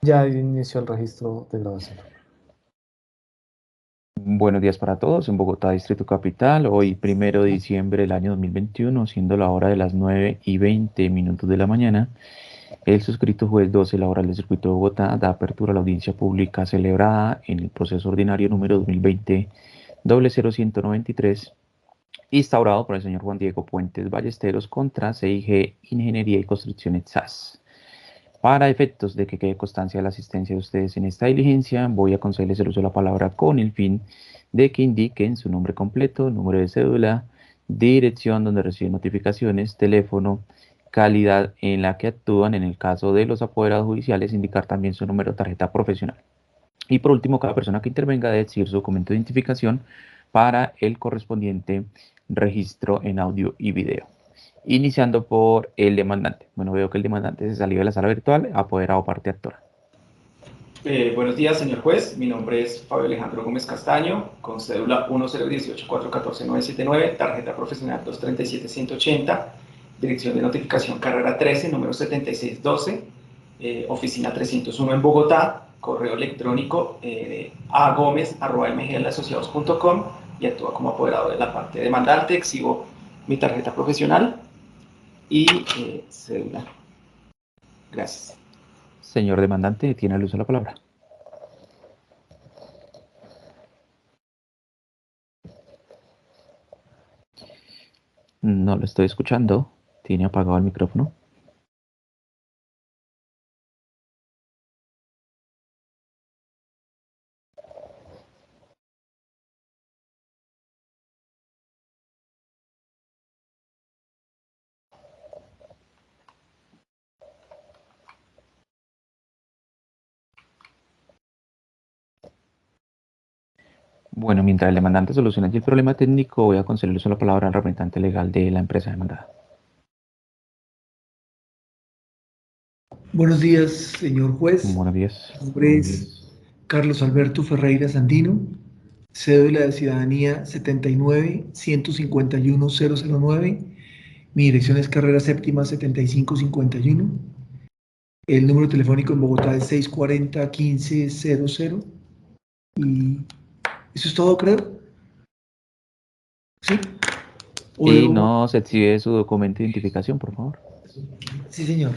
Ya inició el registro de grabación. Buenos días para todos en Bogotá, Distrito Capital. Hoy, 1 de diciembre del año 2021, siendo la hora de las 9:20 de la mañana, el suscrito juez 12 laboral del Circuito de Bogotá da apertura a la audiencia pública celebrada en el proceso ordinario número 2020-00193, instaurado por el señor Juan Diego Puentes Ballesteros contra CIG Ingeniería y Construcciones SAS. Para efectos de que quede constancia de la asistencia de ustedes en esta diligencia, voy a concederles el uso de la palabra con el fin de que indiquen su nombre completo, número de cédula, dirección donde reciben notificaciones, teléfono, calidad en la que actúan. En el caso de los apoderados judiciales, indicar también su número de tarjeta profesional. Y por último, cada persona que intervenga debe decir su documento de identificación para el correspondiente registro en audio y video. Iniciando por el demandante. Bueno, veo que el demandante se salió de la sala virtual, apoderado parte actora. Buenos días, señor juez. Mi nombre es Fabio Alejandro Gómez Castaño, con cédula 1018-414-979, tarjeta profesional 237-180, dirección de notificación carrera 13, número 7612, oficina 301 en Bogotá, correo electrónico agomez@mglasociados.com, y actúa como apoderado de la parte demandante. Exhibo mi tarjeta profesional y cédula. Gracias. Señor demandante, tiene el uso de la palabra. No lo estoy escuchando. Tiene apagado el micrófono. Bueno, mientras el demandante soluciona el problema técnico, voy a concederle la palabra al representante legal de la empresa demandada. Buenos días, señor juez. Buenos días. Mi nombre es Carlos Alberto Ferreira Sandino, cédula de ciudadanía 79-151-009. Mi dirección es carrera séptima 7551. El número telefónico en Bogotá es 640-1500. Y eso es todo, creo. ¿Sí? Y ¿O no se exhibe su documento de identificación, por favor. Sí, señor.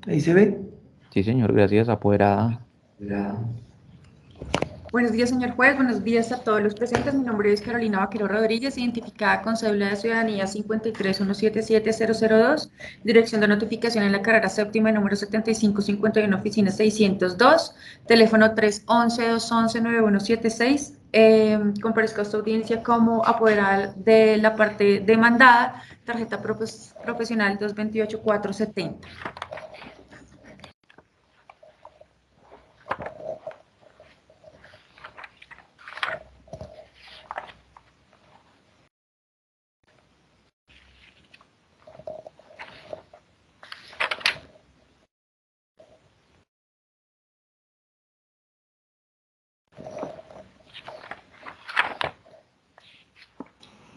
Ahí se ve. Sí, señor, gracias, apoderada. Buenos días, señor juez. Buenos días a todos los presentes. Mi nombre es Carolina Vaquero Rodríguez, identificada con cédula de ciudadanía 53177-002, dirección de notificación en la carrera séptima, número 7551, oficina 602, teléfono 311-211-9176. Comparezco a esta audiencia como apoderada de la parte demandada, tarjeta profesional 228-470.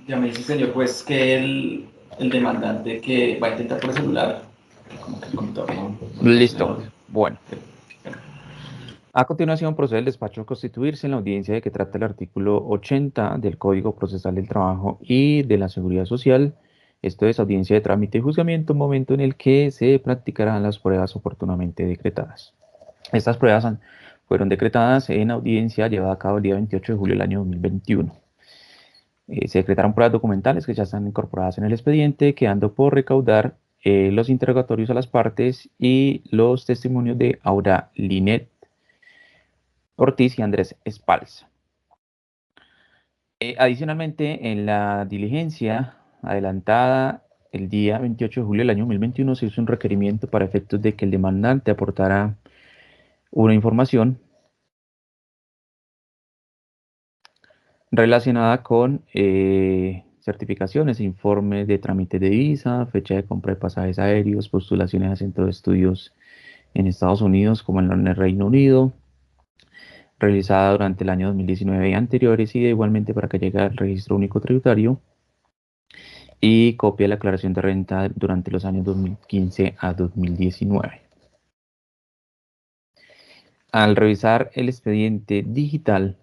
Ya me dice, señor juez, que el demandante que va a intentar por el celular, como que el computador no Listo. Bueno. A continuación procede el despacho a constituirse en la audiencia de que trata el artículo 80 del Código Procesal del Trabajo y de la Seguridad Social. Esto es audiencia de trámite y juzgamiento, momento en el que se practicarán las pruebas oportunamente decretadas. Estas pruebas fueron decretadas en audiencia llevada a cabo el día 28 de julio del año 2021. Se decretaron pruebas documentales que ya están incorporadas en el expediente, quedando por recaudar los interrogatorios a las partes y los testimonios de Aura Linet Ortiz y Andrés Espalz. Adicionalmente, en la diligencia adelantada el día 28 de julio del año 2021 se hizo un requerimiento para efectos de que el demandante aportara una información relacionada con certificaciones, informes de trámite de visa, fecha de compra de pasajes aéreos, postulaciones a centros de estudios en Estados Unidos como en el Reino Unido, realizada durante el año 2019 y anteriores, y igualmente para que llegue al registro único tributario y copia de la aclaración de renta durante los años 2015 a 2019. Al revisar el expediente digital,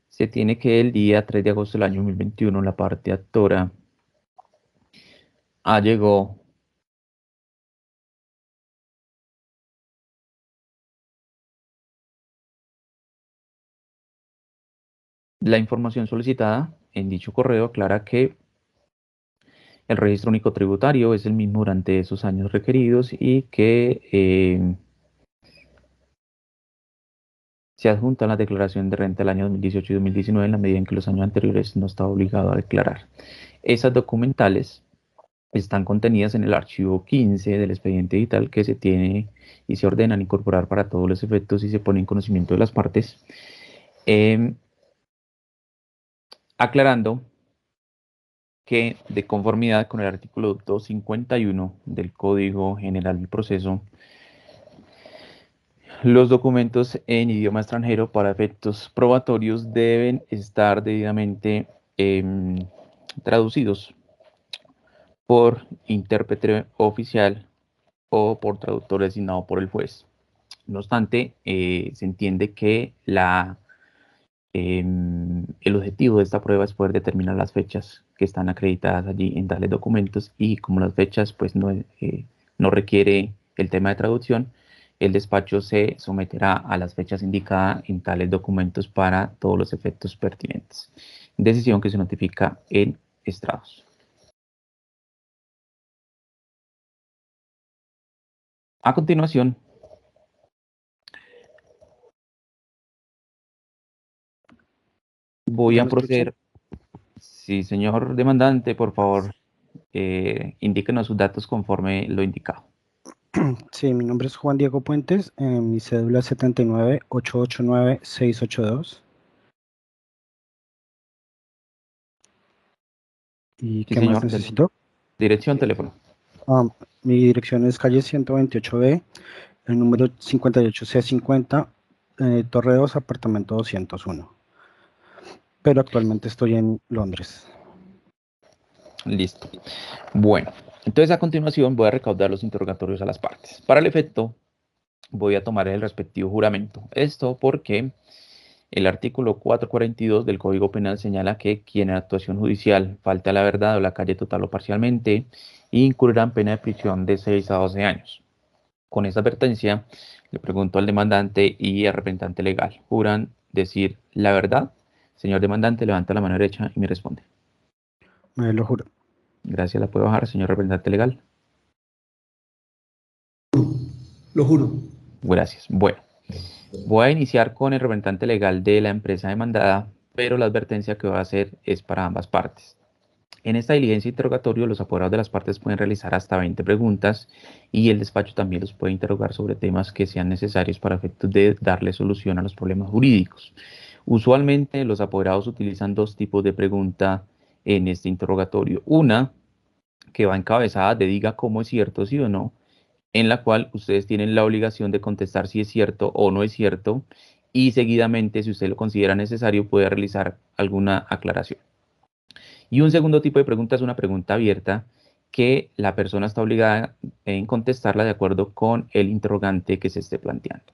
se tiene que el día 3 de agosto del año 2021 la parte actora allegó la información solicitada en dicho correo aclara que el registro único tributario es el mismo durante esos años requeridos y que se adjunta la declaración de renta del año 2018 y 2019 en la medida en que los años anteriores no estaba obligado a declarar. Esas documentales están contenidas en el archivo 15 del expediente digital que se tiene y se ordenan incorporar para todos los efectos y se pone en conocimiento de las partes, aclarando que de conformidad con el artículo 251 del Código General del Proceso, los documentos en idioma extranjero para efectos probatorios deben estar debidamente traducidos por intérprete oficial o por traductor designado por el juez. No obstante, se entiende que el objetivo de esta prueba es poder determinar las fechas que están acreditadas allí en tales documentos, y como las fechas pues no requiere el tema de traducción, el despacho se someterá a las fechas indicadas en tales documentos para todos los efectos pertinentes. Decisión que se notifica en estrados. A continuación, voy a proceder. Sí, señor demandante, por favor, indíquenos sus datos conforme lo indicado. Sí, mi nombre es Juan Diego Puentes, mi cédula es 79-889-682. ¿Y Sí, qué señor. más necesito? Dirección, teléfono. Mi dirección es calle 128B, el número 58C50, Torre 2, apartamento 201. Pero actualmente estoy en Londres. Listo. Bueno, entonces a continuación voy a recaudar los interrogatorios a las partes. Para el efecto, voy a tomar el respectivo juramento. Esto porque el artículo 442 del Código Penal señala que quien en actuación judicial falte a la verdad o la calle total o parcialmente incurrirá en pena de prisión de 6 a 12 años. Con esta advertencia, le pregunto al demandante y al representante legal, ¿juran decir la verdad? Señor demandante, levanta la mano derecha y me responde. Me lo juro. Gracias, la puede bajar, señor representante legal. Lo juro. Gracias. Bueno, voy a iniciar con el representante legal de la empresa demandada, pero la advertencia que voy a hacer es para ambas partes. En esta diligencia interrogatorio, los apoderados de las partes pueden realizar hasta 20 preguntas y el despacho también los puede interrogar sobre temas que sean necesarios para efectos de darle solución a los problemas jurídicos. Usualmente, los apoderados utilizan dos tipos de pregunta en este interrogatorio. Una, que va encabezada de diga cómo es cierto, sí o no, en la cual ustedes tienen la obligación de contestar si es cierto o no es cierto, y seguidamente, si usted lo considera necesario, puede realizar alguna aclaración. Y un segundo tipo de pregunta es una pregunta abierta que la persona está obligada en contestarla de acuerdo con el interrogante que se esté planteando.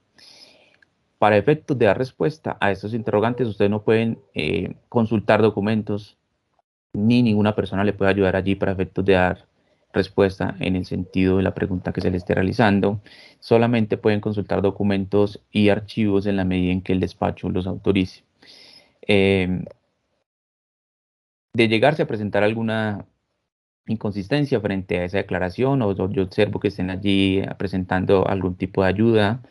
Para efectos de dar respuesta a estos interrogantes, ustedes no pueden consultar documentos, ni ninguna persona le puede ayudar allí para efectos de dar respuesta en el sentido de la pregunta que se le esté realizando. Solamente pueden consultar documentos y archivos en la medida en que el despacho los autorice. De llegarse a presentar alguna inconsistencia frente a esa declaración, o yo observo que estén allí presentando algún tipo de ayuda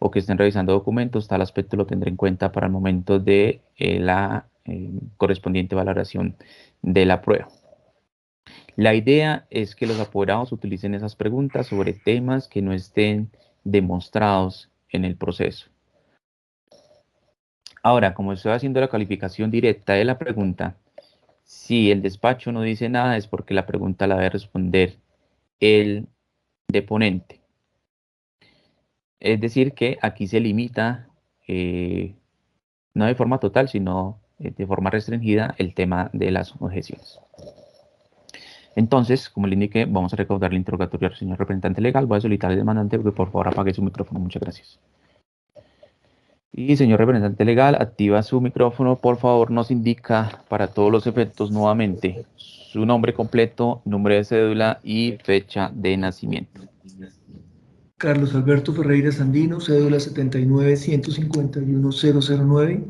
o que estén revisando documentos, tal aspecto lo tendré en cuenta para el momento de la correspondiente valoración de la prueba. La idea es que los apoderados utilicen esas preguntas sobre temas que no estén demostrados en el proceso. Ahora, como estoy haciendo la calificación directa de la pregunta, si el despacho no dice nada es porque la pregunta la debe responder el deponente. Es decir, que aquí se limita, no de forma total, sino de forma restringida, el tema de las objeciones. Entonces, como le indiqué, vamos a recaudar el interrogatorio al señor representante legal. Voy a solicitar al demandante que por favor apague su micrófono. Muchas gracias. Y señor representante legal, activa su micrófono. Por favor, nos indica para todos los efectos nuevamente su nombre completo, número de cédula y fecha de nacimiento. Carlos Alberto Ferreira Sandino, cédula 79-151-009,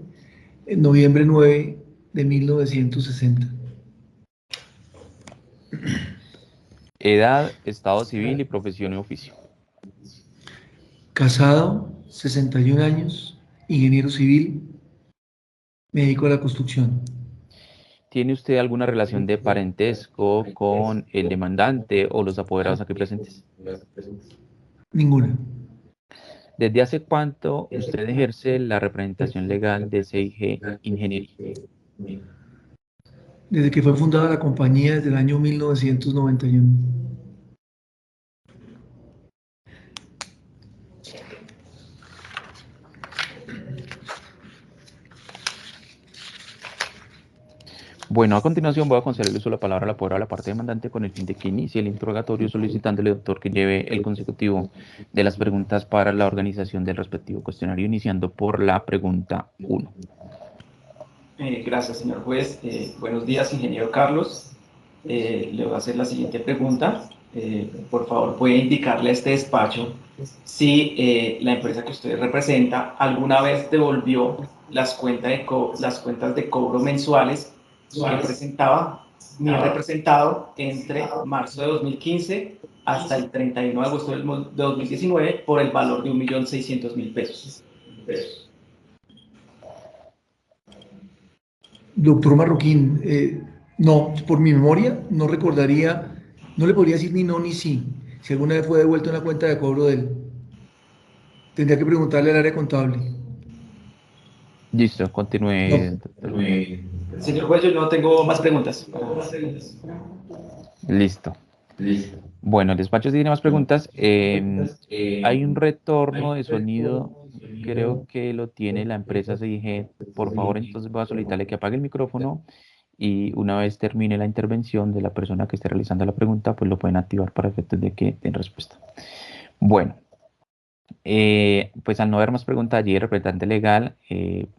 en noviembre 9 de 1960. Edad, estado civil y profesión y oficio. Casado, 61 años, ingeniero civil, me dedico a la construcción. ¿Tiene usted alguna relación de parentesco con el demandante o los apoderados aquí presentes? Ninguna. ¿Desde hace cuánto usted ejerce la representación legal de CIG Ingeniería? Desde que fue fundada la compañía desde el año 1991. Bueno, a continuación voy a conceder el uso de la palabra al apoderado de la parte demandante con el fin de que inicie el interrogatorio solicitándole, doctor, que lleve el consecutivo de las preguntas para la organización del respectivo cuestionario, iniciando por la pregunta 1. Gracias, señor juez. Buenos días, ingeniero Carlos. Le voy a hacer la siguiente pregunta. Por favor, puede indicarle a este despacho si la empresa que usted representa alguna vez devolvió las cuentas de cobro mensuales que presentaba mi representado entre marzo de 2015 hasta el 31 de agosto de 2019 por el valor de 1.600.000 pesos. Doctor Marroquín, no, por mi memoria no recordaría, no le podría decir ni no ni sí, si alguna vez fue devuelto una cuenta de cobro de él. Tendría que preguntarle al área contable. Listo, continúe. Señor juez, yo no tengo más preguntas. Listo. Bueno, el despacho tiene más preguntas. Hay un retorno de sonido, creo que lo tiene la empresa CIG. Por favor, entonces voy a solicitarle que apague el micrófono y una vez termine la intervención de la persona que esté realizando la pregunta, pues lo pueden activar para efectos de que den respuesta. Bueno, pues al no haber más preguntas allí, el representante legal,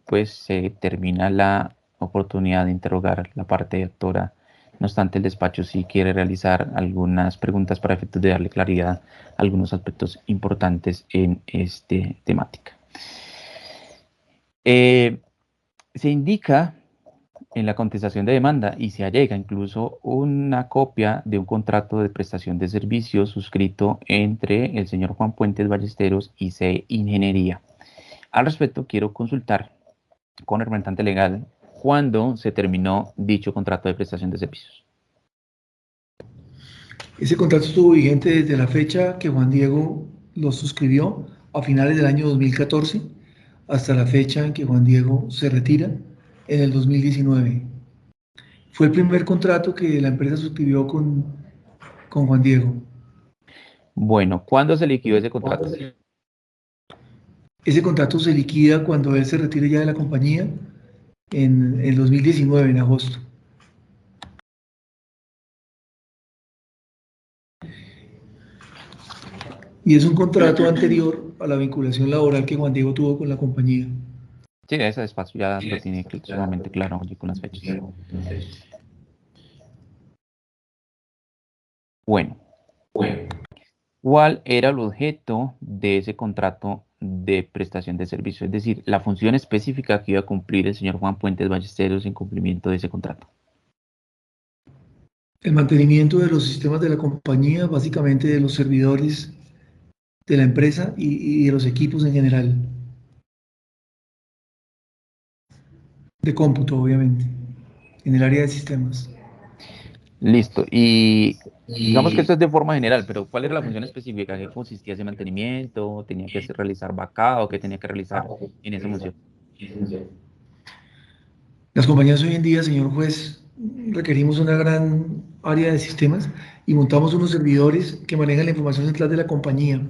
pues se termina la oportunidad de interrogar la parte actora. No obstante, el despacho sí quiere realizar algunas preguntas para efectos de darle claridad a algunos aspectos importantes en esta temática. Se indica en la contestación de demanda y se allega incluso una copia de un contrato de prestación de servicios suscrito entre el señor Juan Puentes Ballesteros y CIG Ingeniería. Al respecto, quiero consultar con el representante legal cuándo se terminó dicho contrato de prestación de servicios. Ese contrato estuvo vigente desde la fecha que Juan Diego lo suscribió a finales del año 2014 hasta la fecha en que Juan Diego se retira en el 2019. Fue el primer contrato que la empresa suscribió con Juan Diego. Bueno, ¿cuándo se liquidó ese contrato? Ese contrato se liquida cuando él se retire ya de la compañía en el 2019, en agosto. Y es un contrato anterior a la vinculación laboral que Juan Diego tuvo con la compañía. Sí, ese despacho ya lo tiene sumamente claro allí con las fechas. Bueno, ¿cuál era el objeto de ese contrato de prestación de servicio? Es decir, la función específica que iba a cumplir el señor Juan Puentes Ballesteros en cumplimiento de ese contrato. El mantenimiento de los sistemas de la compañía, básicamente de los servidores de la empresa y de los equipos en general. De cómputo, obviamente, en el área de sistemas. Listo. Y digamos que esto es de forma general, pero ¿cuál era la función específica? ¿Qué consistía ese mantenimiento? ¿Tenía que realizar vacado? ¿Qué tenía que realizar en esa función? Las compañías hoy en día, señor juez, requerimos una gran área de sistemas y montamos unos servidores que manejan la información central de la compañía.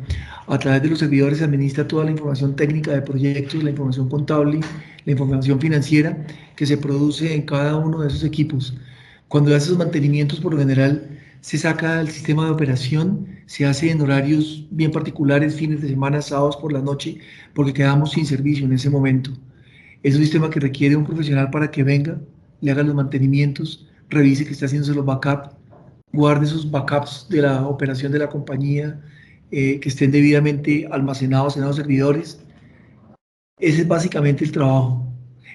A través de los servidores se administra toda la información técnica de proyectos, la información contable, la información financiera que se produce en cada uno de esos equipos. Cuando hace esos mantenimientos, por lo general, se saca del sistema de operación, se hace en horarios bien particulares, fines de semana, sábados por la noche, porque quedamos sin servicio en ese momento. Es un sistema que requiere un profesional para que venga, le haga los mantenimientos, revise que esté haciéndose los backups, guarde esos backups de la operación de la compañía, que estén debidamente almacenados en los servidores. Ese es básicamente el trabajo.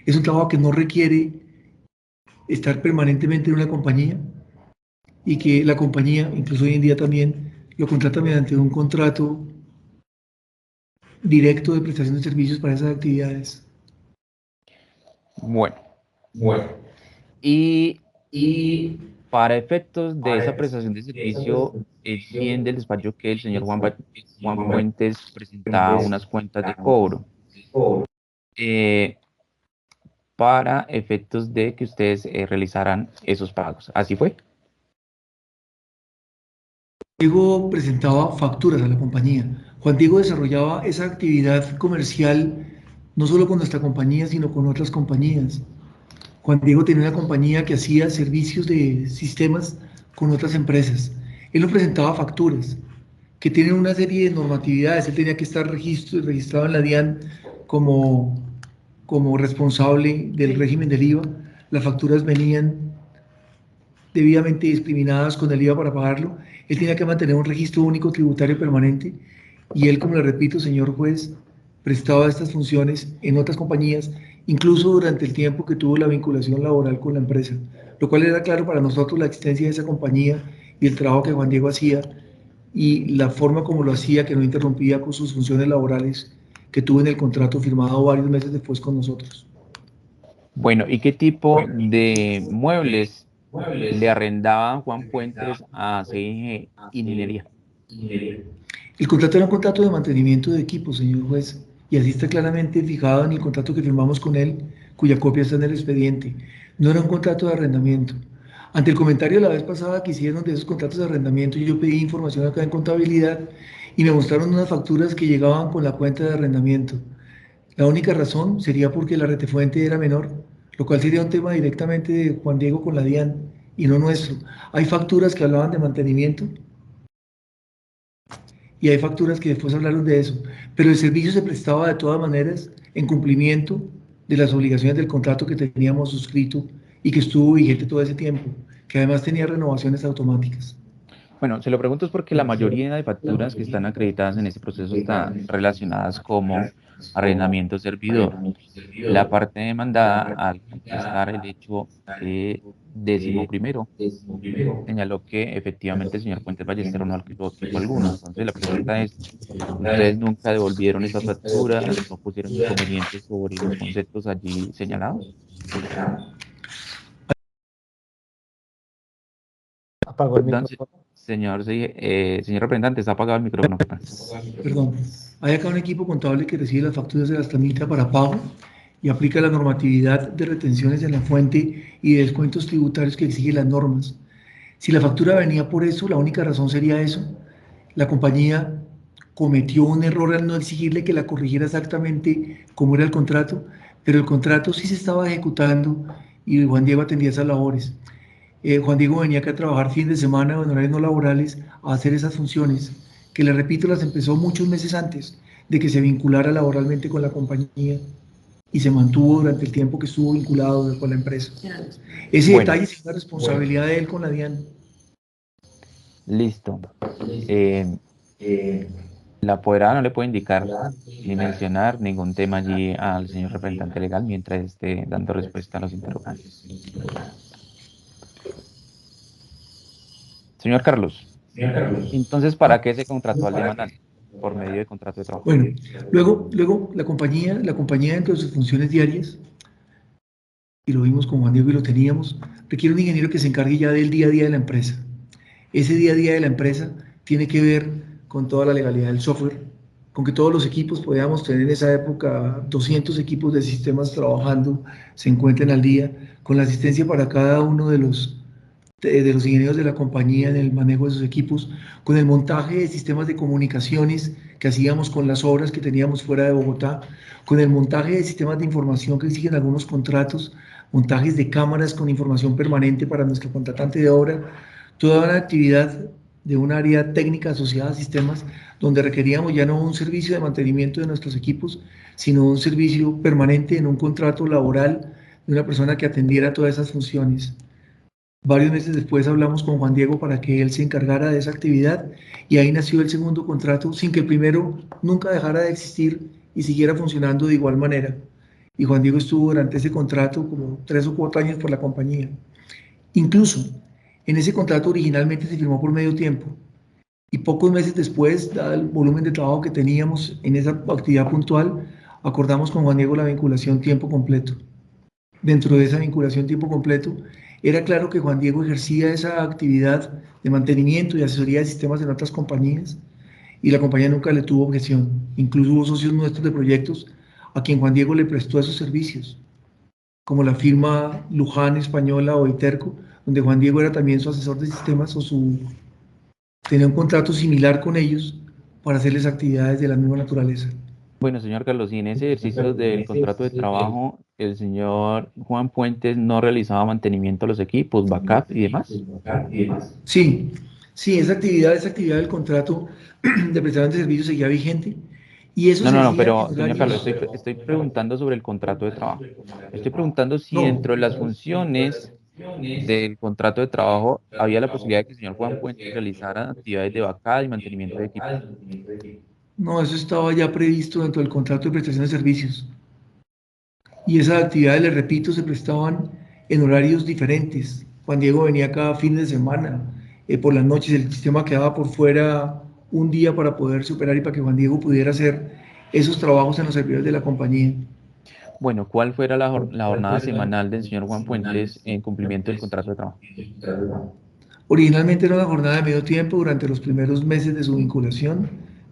Es un trabajo que no requiere estar permanentemente en una compañía y que la compañía, incluso hoy en día también, lo contrata mediante un contrato directo de prestación de servicios para esas actividades. Bueno. Y para efectos de esa prestación de servicio, entiende el despacho que el señor Juan Fuentes presentaba unas cuentas de cobro para efectos de que ustedes realizaran esos pagos. ¿Así fue? Diego presentaba facturas a la compañía. Juan Diego desarrollaba esa actividad comercial no solo con nuestra compañía, sino con otras compañías. Juan Diego tenía una compañía que hacía servicios de sistemas con otras empresas. Él nos presentaba facturas que tienen una serie de normatividades. Él tenía que estar registrado en la DIAN como responsable del régimen del IVA. Las facturas venían debidamente discriminadas con el IVA para pagarlo. Él tenía que mantener un registro único tributario permanente y él, como le repito, señor juez, prestaba estas funciones en otras compañías, incluso durante el tiempo que tuvo la vinculación laboral con la empresa, lo cual era claro para nosotros la existencia de esa compañía y el trabajo que Juan Diego hacía y la forma como lo hacía, que no interrumpía con sus funciones laborales que tuvo en el contrato firmado varios meses después con nosotros. Bueno, ¿y qué tipo de muebles le arrendaba Juan Fuentes a CIG Ingeniería? El contrato era un contrato de mantenimiento de equipos, señor juez, y así está claramente fijado en el contrato que firmamos con él, cuya copia está en el expediente. No era un contrato de arrendamiento. Ante el comentario la vez pasada que hicieron de esos contratos de arrendamiento, yo pedí información acá en contabilidad y me mostraron unas facturas que llegaban con la cuenta de arrendamiento. La única razón sería porque la retefuente era menor, lo cual sería un tema directamente de Juan Diego con la DIAN y no nuestro. Hay facturas que hablaban de mantenimiento y hay facturas que después hablaron de eso, pero el servicio se prestaba de todas maneras en cumplimiento de las obligaciones del contrato que teníamos suscrito y que estuvo vigente todo ese tiempo, que además tenía renovaciones automáticas. Bueno, se lo pregunto es porque la mayoría de facturas que están acreditadas en este proceso están relacionadas como arrendamiento servidor. La parte demandada, al contestar el hecho 11º, señaló que efectivamente el señor Fuentes Ballesteros no alquiló tipo alguno. Entonces la pregunta es, ¿ustedes nunca devolvieron esas facturas? ¿No pusieron inconvenientes sobre los conceptos allí señalados? Apagó el Entonces, micrófono. señor representante, está apagado el micrófono. Perdón, hay acá un equipo contable que recibe las facturas de las tramita para pago y aplica la normatividad de retenciones en la fuente y de descuentos tributarios que exigen las normas. Si la factura venía por eso, la única razón sería eso. La compañía cometió un error al no exigirle que la corrigiera exactamente como era el contrato, pero el contrato sí se estaba ejecutando y Juan Diego atendía esas labores. Juan Diego venía acá a trabajar fin de semana o en horarios no laborales a hacer esas funciones, que le repito, las empezó muchos meses antes de que se vinculara laboralmente con la compañía y se mantuvo durante el tiempo que estuvo vinculado con la empresa. Ese detalle es una responsabilidad de él con la DIAN. Listo. La apoderada no le puede indicar ni mencionar ningún tema allí al señor representante legal mientras esté dando respuesta a los interrogantes. Señor Carlos, entonces, ¿para qué se contrató al demandante? Por medio de contrato de trabajo. Bueno, luego la compañía dentro de sus funciones diarias, y lo vimos con Juan Diego y lo teníamos, requiere un ingeniero que se encargue ya del día a día de la empresa. Ese día a día de la empresa tiene que ver con toda la legalidad del software, con que todos los equipos podíamos tener en esa época 200 equipos de sistemas trabajando, se encuentren al día, con la asistencia para cada uno de los de los ingenieros de la compañía en el manejo de sus equipos, con el montaje de sistemas de comunicaciones que hacíamos con las obras que teníamos fuera de Bogotá, con el montaje de sistemas de información que exigen algunos contratos, montajes de cámaras con información permanente para nuestro contratante de obra, toda una actividad de un área técnica asociada a sistemas donde requeríamos ya no un servicio de mantenimiento de nuestros equipos, sino un servicio permanente en un contrato laboral de una persona que atendiera todas esas funciones. Varios meses después hablamos con Juan Diego para que él se encargara de esa actividad y ahí nació el segundo contrato sin que el primero nunca dejara de existir y siguiera funcionando de igual manera. Y Juan Diego estuvo durante ese contrato como 3 o 4 años por la compañía. Incluso en ese contrato originalmente se firmó por medio tiempo y pocos meses después, dado el volumen de trabajo que teníamos en esa actividad puntual, acordamos con Juan Diego la vinculación tiempo completo. Dentro de esa vinculación tiempo completo, era claro que Juan Diego ejercía esa actividad de mantenimiento y asesoría de sistemas en otras compañías y la compañía nunca le tuvo objeción. Incluso hubo socios nuestros de proyectos a quien Juan Diego le prestó esos servicios, como la firma Luján española o Iterco, donde Juan Diego era también su asesor de sistemas tenía un contrato similar con ellos para hacerles actividades de la misma naturaleza. Bueno, señor Carlos, y en ese ejercicio del contrato de trabajo, el señor Juan Puentes no realizaba mantenimiento a los equipos, backup y demás. Sí, sí, esa actividad del contrato de prestación de servicios seguía vigente y eso se hacía Pero en señor Carlos, horarios. estoy preguntando sobre el contrato de trabajo. Estoy preguntando si dentro de las funciones del contrato de trabajo había la posibilidad de que el señor Juan Puentes realizara actividades de backup y mantenimiento de equipos. No, eso estaba ya previsto dentro del contrato de prestación de servicios. Y esas actividades, les repito, se prestaban en horarios diferentes. Juan Diego venía cada fin de semana, por las noches el sistema quedaba por fuera un día para poderse operar y para que Juan Diego pudiera hacer esos trabajos en los servidores de la compañía. Bueno, ¿cuál fuera la jornada semanal del señor Juan Puentes en cumplimiento del contrato de trabajo? Originalmente era una jornada de medio tiempo durante los primeros meses de su vinculación,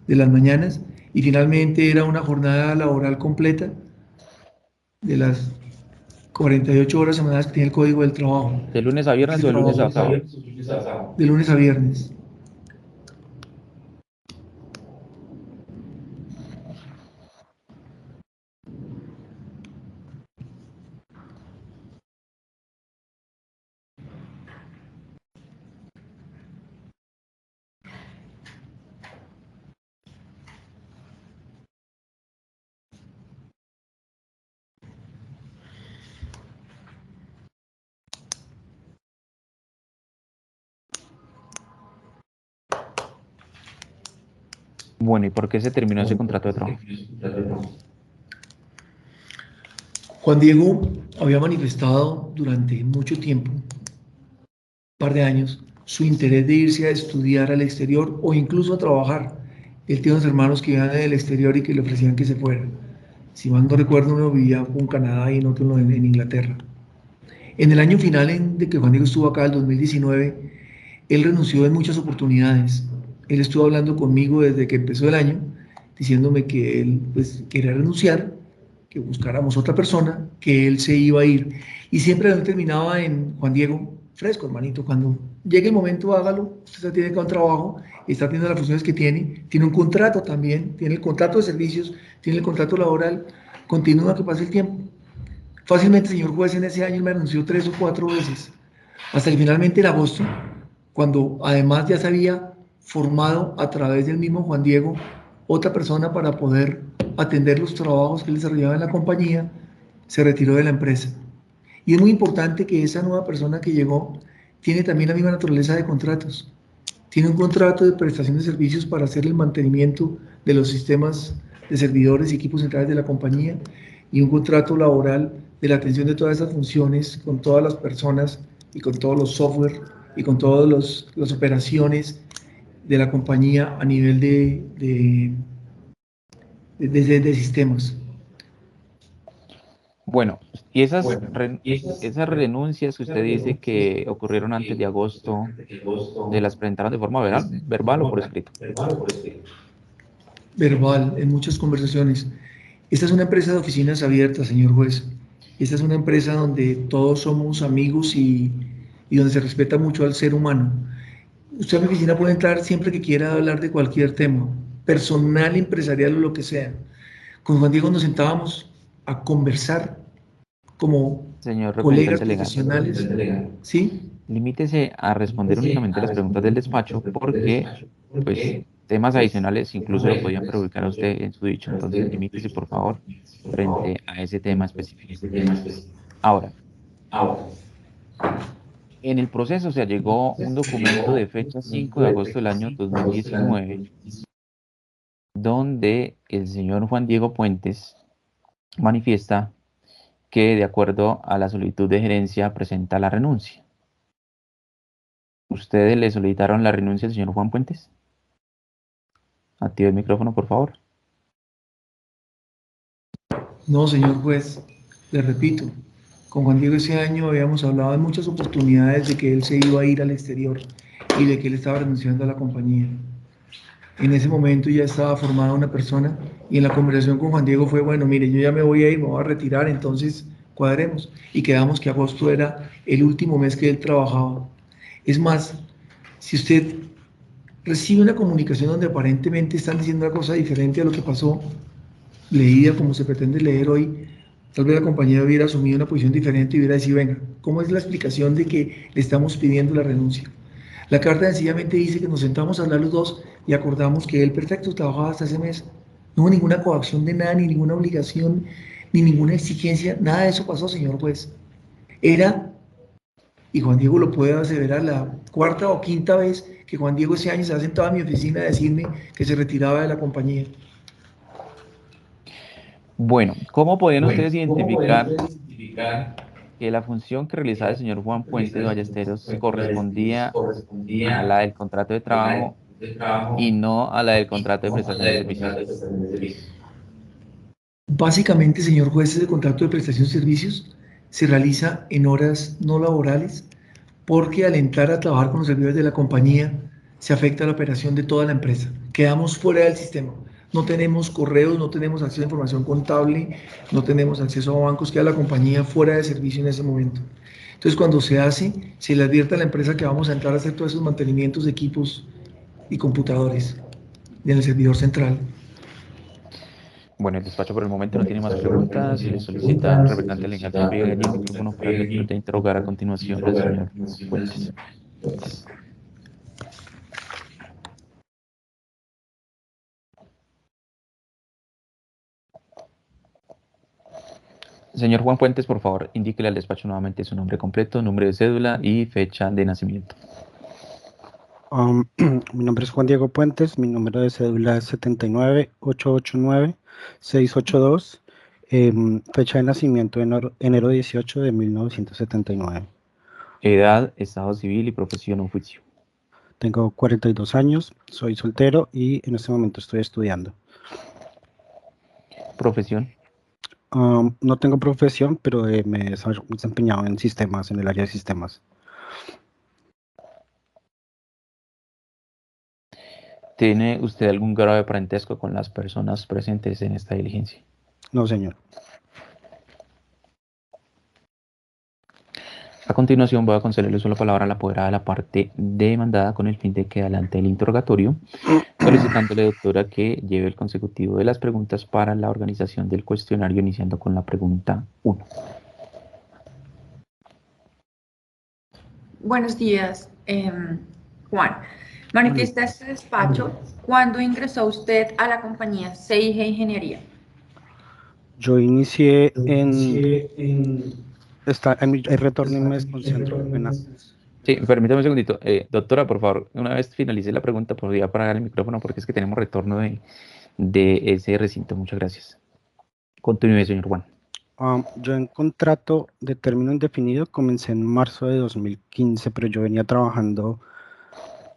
de las mañanas, y finalmente era una jornada laboral completa de las 48 horas semanales que tiene el Código del Trabajo. ¿De lunes a viernes o de lunes a sábado? De lunes a viernes. Bueno, ¿y por qué se terminó ese contrato de trabajo? Juan Diego había manifestado durante mucho tiempo, un par de años, su interés de irse a estudiar al exterior o incluso a trabajar. Él tiene unos hermanos que vivían en el exterior y que le ofrecían que se fuera. Si mal no recuerdo, uno vivía en Canadá y en otro en Inglaterra. En el año final de que Juan Diego estuvo acá, el 2019, él renunció en muchas oportunidades. Él estuvo hablando conmigo desde que empezó el año, diciéndome que él pues, quería renunciar, que buscáramos otra persona, que él se iba a ir. Y siempre terminaba en Juan Diego, fresco, hermanito, cuando llegue el momento, hágalo. Usted ya tiene acá un trabajo, está teniendo las funciones que tiene un contrato también, tiene el contrato de servicios, tiene el contrato laboral, continúa que pase el tiempo. Fácilmente, señor juez, en ese año me anunció 3 o 4 veces, hasta que finalmente en agosto, cuando además ya se había formado a través del mismo Juan Diego otra persona para poder atender los trabajos que él desarrollaba en la compañía, se retiró de la empresa. Y es muy importante que esa nueva persona que llegó tiene también la misma naturaleza de contratos. Tiene un contrato de prestación de servicios para hacer el mantenimiento de los sistemas de servidores y equipos centrales de la compañía y un contrato laboral de la atención de todas esas funciones con todas las personas y con todos los software y con todas las operaciones de la compañía a nivel de sistemas. Bueno, y esas renuncias que usted dice que ocurrieron antes de agosto, ¿se las presentaron de forma verbal o por escrito? Verbal, en muchas conversaciones. Esta es una empresa de oficinas abiertas, señor juez. Esta es una empresa donde todos somos amigos y y donde se respeta mucho al ser humano. Usted a mi oficina puede entrar siempre que quiera hablar de cualquier tema, personal, empresarial o lo que sea. Con Juan Diego nos sentábamos a conversar como Señor colegas representante legal, profesionales, ¿sí? limítese a responder únicamente las preguntas del despacho porque, pues, temas adicionales incluso lo podían perjudicar a usted en su dicho. Entonces, limítese, por favor, frente a ese tema específico. Ahora, en el proceso se allegó un documento de fecha 5 de agosto del año 2019, donde el señor Juan Diego Puentes manifiesta que, de acuerdo a la solicitud de gerencia, presenta la renuncia. ¿Ustedes le solicitaron la renuncia al señor Juan Puentes? Active el micrófono, por favor. No, señor juez, le repito, con Juan Diego ese año habíamos hablado en muchas oportunidades de que él se iba a ir al exterior y de que él estaba renunciando a la compañía. En ese momento ya estaba formada una persona y en la conversación con Juan Diego fue, bueno, mire, yo ya me voy a ir, me voy a retirar, entonces cuadremos. Y quedamos que agosto era el último mes que él trabajaba. Es más, si usted recibe una comunicación donde aparentemente están diciendo una cosa diferente a lo que pasó, leída como se pretende leer hoy, tal vez la compañía hubiera asumido una posición diferente y hubiera dicho, venga, ¿cómo es la explicación de que le estamos pidiendo la renuncia? La carta sencillamente dice que nos sentamos a hablar los dos y acordamos que él perfecto trabajaba hasta ese mes. No hubo ninguna coacción de nada, ni ninguna obligación, ni ninguna exigencia, nada de eso pasó, señor juez. Era, y Juan Diego lo puede aseverar, la cuarta o quinta vez que Juan Diego ese año se ha sentado a mi oficina a decirme que se retiraba de la compañía. Bueno, ¿cómo podían ustedes identificar que la función que realizaba el señor Juan Puentes Ballesteros correspondía a la del contrato de trabajo y no a la del contrato de prestación de servicios? Básicamente, señor juez, el contrato de prestación de servicios se realiza en horas no laborales porque al entrar a trabajar con los servidores de la compañía se afecta la operación de toda la empresa. Quedamos fuera del sistema. No tenemos correos, no tenemos acceso a información contable, no tenemos acceso a bancos, queda la compañía fuera de servicio en ese momento. Entonces, cuando se hace, se le advierte a la empresa que vamos a entrar a hacer todos esos mantenimientos de equipos y computadores en el servidor central. Bueno, el despacho por el momento no tiene más preguntas. Si le solicita representante legal, envíe allí el micrófono para que trate de interrogar a continuación al señor Puentes. Señor Juan Puentes, por favor, indíquele al despacho nuevamente su nombre completo, número de cédula y fecha de nacimiento. Mi nombre es Juan Diego Puentes, mi número de cédula es 79-889-682, fecha de nacimiento enero 18 de 1979. Edad, estado civil y profesión o oficio. Tengo 42 años, soy soltero y en este momento estoy estudiando. Profesión. No tengo profesión, pero me he desempeñado en sistemas, en el área de sistemas. ¿Tiene usted algún grado de parentesco con las personas presentes en esta diligencia? No, señor. A continuación voy a concederle solo palabra a la apoderada de la parte demandada con el fin de que adelante el interrogatorio, solicitándole, doctora, que lleve el consecutivo de las preguntas para la organización del cuestionario, iniciando con la pregunta 1. Buenos días, Juan. Manifiesta este despacho cuándo ingresó usted a la compañía CIG Ingeniería. Yo inicié en el retorno y me desconcentro. Sí, permítame un segundito. Doctora, por favor, una vez finalice la pregunta, podría apagar el micrófono porque es que tenemos retorno de ese recinto. Muchas gracias. Continúe, señor Juan. Yo en contrato de término indefinido comencé en marzo de 2015, pero yo venía trabajando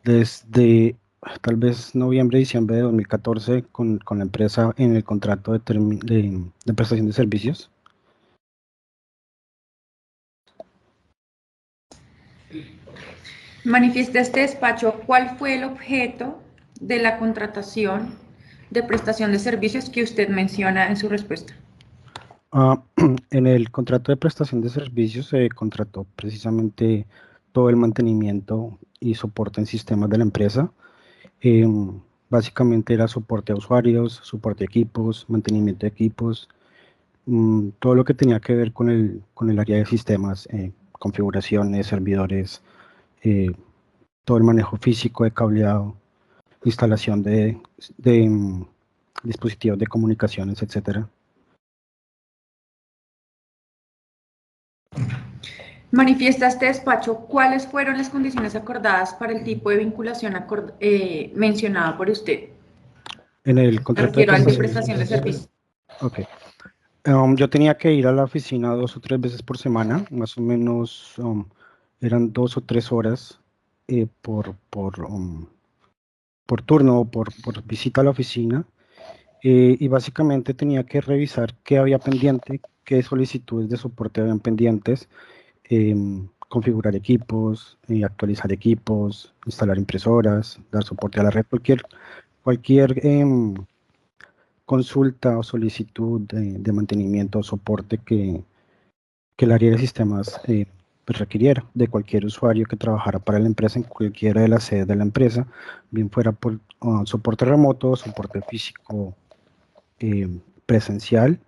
desde tal vez noviembre, diciembre de 2014 con la empresa en el contrato de prestación de servicios. Manifiesta este despacho cuál fue el objeto de la contratación de prestación de servicios que usted menciona en su respuesta. En el contrato de prestación de servicios se contrató precisamente todo el mantenimiento y soporte en sistemas de la empresa. Básicamente era soporte a usuarios, soporte a equipos, mantenimiento de equipos, todo lo que tenía que ver con el área de sistemas, configuraciones, servidores, todo el manejo físico de cableado, instalación de dispositivos de comunicaciones, etcétera. Manifiesta este despacho cuáles fueron las condiciones acordadas para el tipo de vinculación mencionado por usted. En el Me contrato de refiero al de prestación de servicios. Ok. Yo tenía que ir a la oficina 2 o 3 veces por semana, más o menos eran 2 o 3 horas por turno o por visita a la oficina, y básicamente tenía que revisar qué había pendiente, qué solicitudes de soporte habían pendientes, configurar equipos, actualizar equipos, instalar impresoras, dar soporte a la red, cualquier consulta o solicitud de mantenimiento o soporte que el área de sistemas pues requiriera de cualquier usuario que trabajara para la empresa en cualquiera de las sedes de la empresa, bien fuera por soporte remoto, soporte físico presencial.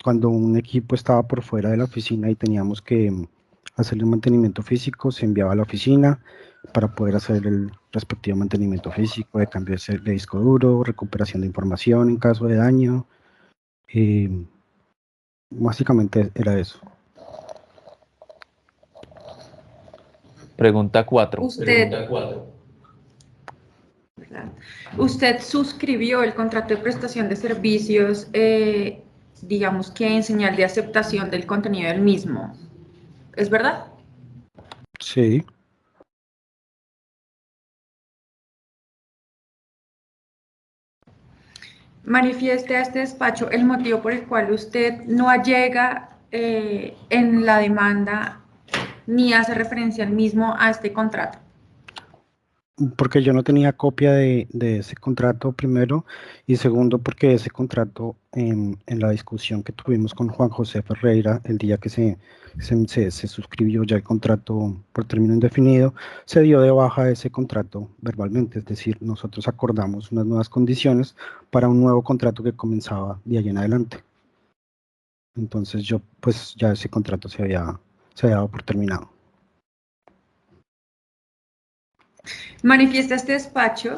Cuando un equipo estaba por fuera de la oficina y teníamos que hacerle un mantenimiento físico, se enviaba a la oficina para poder hacer el respectivo mantenimiento físico, de cambio de disco duro, recuperación de información en caso de daño. Básicamente era eso. Pregunta 4. Usted suscribió el contrato de prestación de servicios, digamos que en señal de aceptación del contenido del mismo. ¿Es verdad? Sí. Manifieste a este despacho el motivo por el cual usted no allega en la demanda ni hace referencia al mismo a este contrato. Porque yo no tenía copia de ese contrato, primero, y segundo, porque ese contrato, en la discusión que tuvimos con Juan José Ferreira, el día que se suscribió ya el contrato por término indefinido, se dio de baja ese contrato verbalmente, es decir, nosotros acordamos unas nuevas condiciones para un nuevo contrato que comenzaba de ahí en adelante. Entonces yo, pues ya ese contrato se había dado por terminado. Manifiesta este despacho,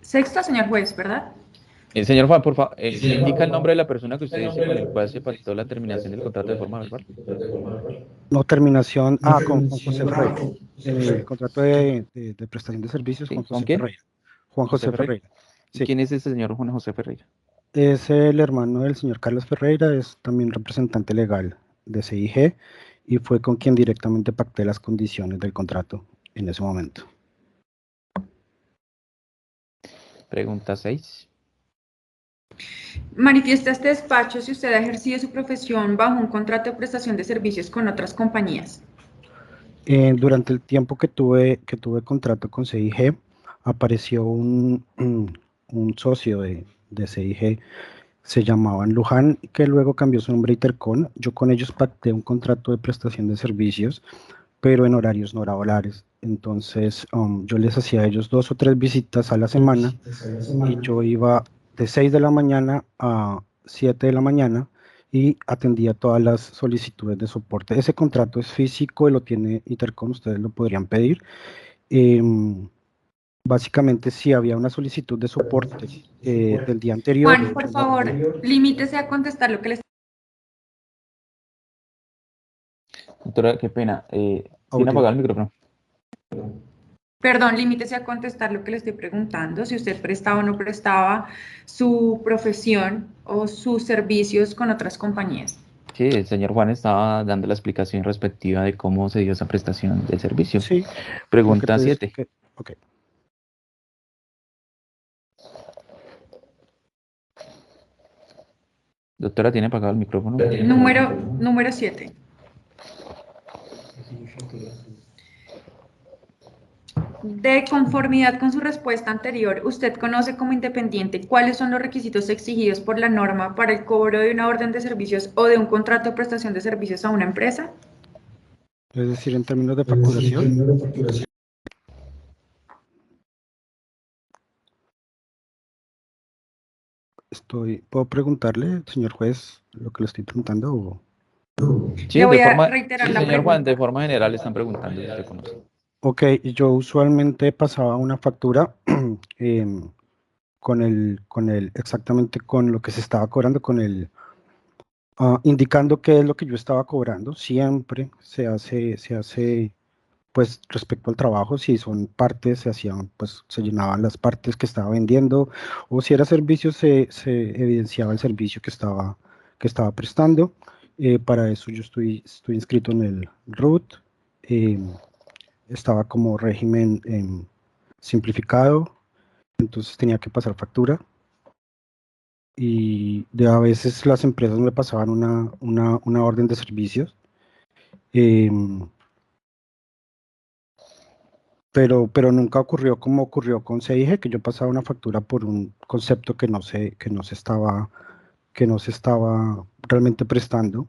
sexto, señor juez, ¿verdad? Señor Juan, por favor, indica el nombre de la persona que usted dice con el cual se pactó la terminación del contrato de forma verbal. No, terminación, con José Ferreira. El contrato de prestación de servicios ¿Sí? con ¿Con José quién? Ferreira. Juan José Ferreira. ¿Y Sí. quién es ese señor Juan José Ferreira? Es el hermano del señor Carlos Ferreira, es también representante legal de CIG y fue con quien directamente pacté las condiciones del contrato en ese momento. Pregunta 6. Manifiesta este despacho si usted ha ejercido su profesión bajo un contrato de prestación de servicios con otras compañías. Durante el tiempo que tuve contrato con CIG, apareció un socio de CIG, se llamaban Luján, que luego cambió su nombre a Intercon. Yo con ellos pacté un contrato de prestación de servicios, pero en horarios no laborales. Entonces, yo les hacía a ellos 2 o 3 visitas a la semana y yo iba de 6 de la mañana a 7 de la mañana y atendía todas las solicitudes de soporte. Ese contrato es físico y lo tiene Intercom, ustedes lo podrían pedir. Básicamente, si había una solicitud de soporte del día anterior. Juan, por favor, limítese a contestar lo que les... Doctora, qué pena. ¿Tiene Audio. apagado el micrófono? Perdón, limítese a contestar lo que le estoy preguntando, si usted prestaba o no prestaba su profesión o sus servicios con otras compañías. Sí, el señor Juan estaba dando la explicación respectiva de cómo se dio esa prestación del servicio. Sí. Pregunta 7. Ok. Doctora, ¿tiene apagado el micrófono? Número 7. De conformidad con su respuesta anterior, ¿usted conoce como independiente cuáles son los requisitos exigidos por la norma para el cobro de una orden de servicios o de un contrato de prestación de servicios a una empresa? Es decir, en términos de facturación. ¿Puedo preguntarle, señor juez, lo que le estoy preguntando? Sí, Le voy de a forma, reiterar sí, la señor Juan, pregunta. de forma general están preguntando si usted conoce. Ok, yo usualmente pasaba una factura exactamente con lo que se estaba cobrando, indicando qué es lo que yo estaba cobrando. Siempre se hace, pues respecto al trabajo, si son partes, pues se llenaban las partes que estaba vendiendo, o si era servicio, se evidenciaba el servicio que estaba prestando. Para eso yo estoy inscrito en el RUT. Estaba como régimen simplificado, entonces tenía que pasar factura. Y a veces las empresas me pasaban una orden de servicios, pero nunca ocurrió como ocurrió con CIG, que yo pasaba una factura por un concepto que no se estaba realmente prestando,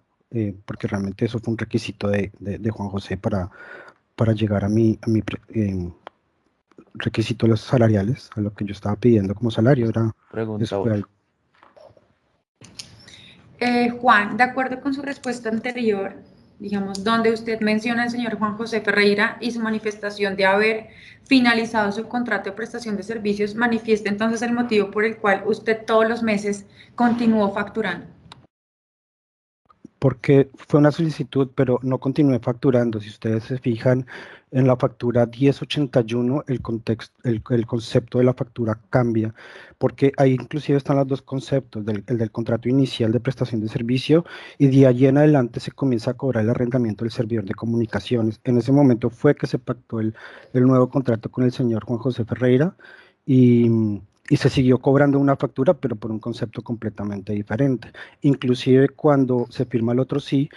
porque realmente eso fue un requisito de Juan José para llegar a mi requisitos salariales, a lo que yo estaba pidiendo como salario. Pregunta Eso fue 8. algo. Juan, de acuerdo con su respuesta anterior, digamos, donde usted menciona al señor Juan José Ferreira y su manifestación de haber finalizado su contrato de prestación de servicios, manifiesta entonces el motivo por el cual usted todos los meses continuó facturando. Porque fue una solicitud, pero no continué facturando. Si ustedes se fijan en la factura 1081, el concepto de la factura cambia, porque ahí inclusive están los dos conceptos, el del contrato inicial de prestación de servicio, y de allí en adelante se comienza a cobrar el arrendamiento del servidor de comunicaciones. En ese momento fue que se pactó el nuevo contrato con el señor Juan José Ferreira, y se siguió cobrando una factura, pero por un concepto completamente diferente. Inclusive cuando se firma el otro sí,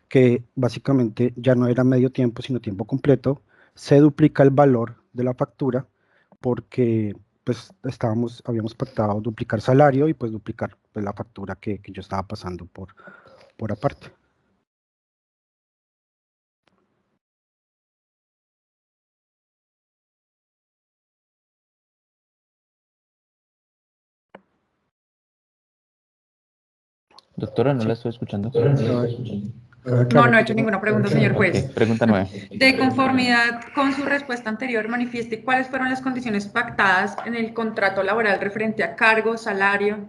que básicamente ya no era medio tiempo, sino tiempo completo, se duplica el valor de la factura porque pues habíamos pactado duplicar salario y pues duplicar pues, la factura que yo estaba pasando por aparte. Doctora, no la estoy escuchando. No, no he hecho ninguna pregunta, señor juez. Ok, pregunta 9. De conformidad con su respuesta anterior, manifieste cuáles fueron las condiciones pactadas en el contrato laboral referente a cargo, salario,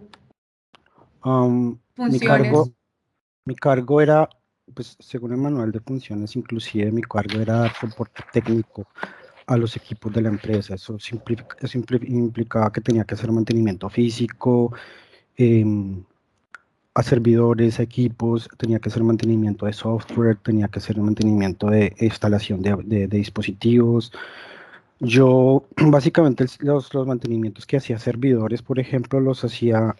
funciones. Mi cargo era, pues según el manual de funciones, inclusive mi cargo era dar soporte técnico a los equipos de la empresa. Eso implicaba que tenía que hacer mantenimiento físico, a servidores, a equipos, tenía que hacer mantenimiento de software, tenía que hacer mantenimiento de instalación de dispositivos. Yo básicamente los mantenimientos que hacía servidores, por ejemplo, los hacía,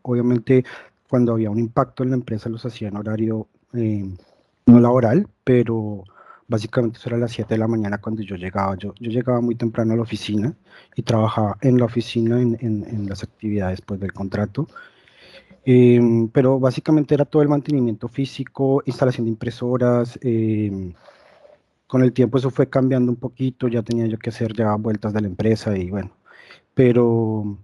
obviamente cuando había un impacto en la empresa los hacía en horario no laboral, pero básicamente eso era a las 7 de la mañana cuando yo llegaba. Yo llegaba muy temprano a la oficina y trabajaba en la oficina en las actividades pues, del contrato. Pero básicamente era todo el mantenimiento físico, instalación de impresoras. Con el tiempo eso fue cambiando un poquito, ya tenía yo que hacer ya vueltas de la empresa y bueno, pero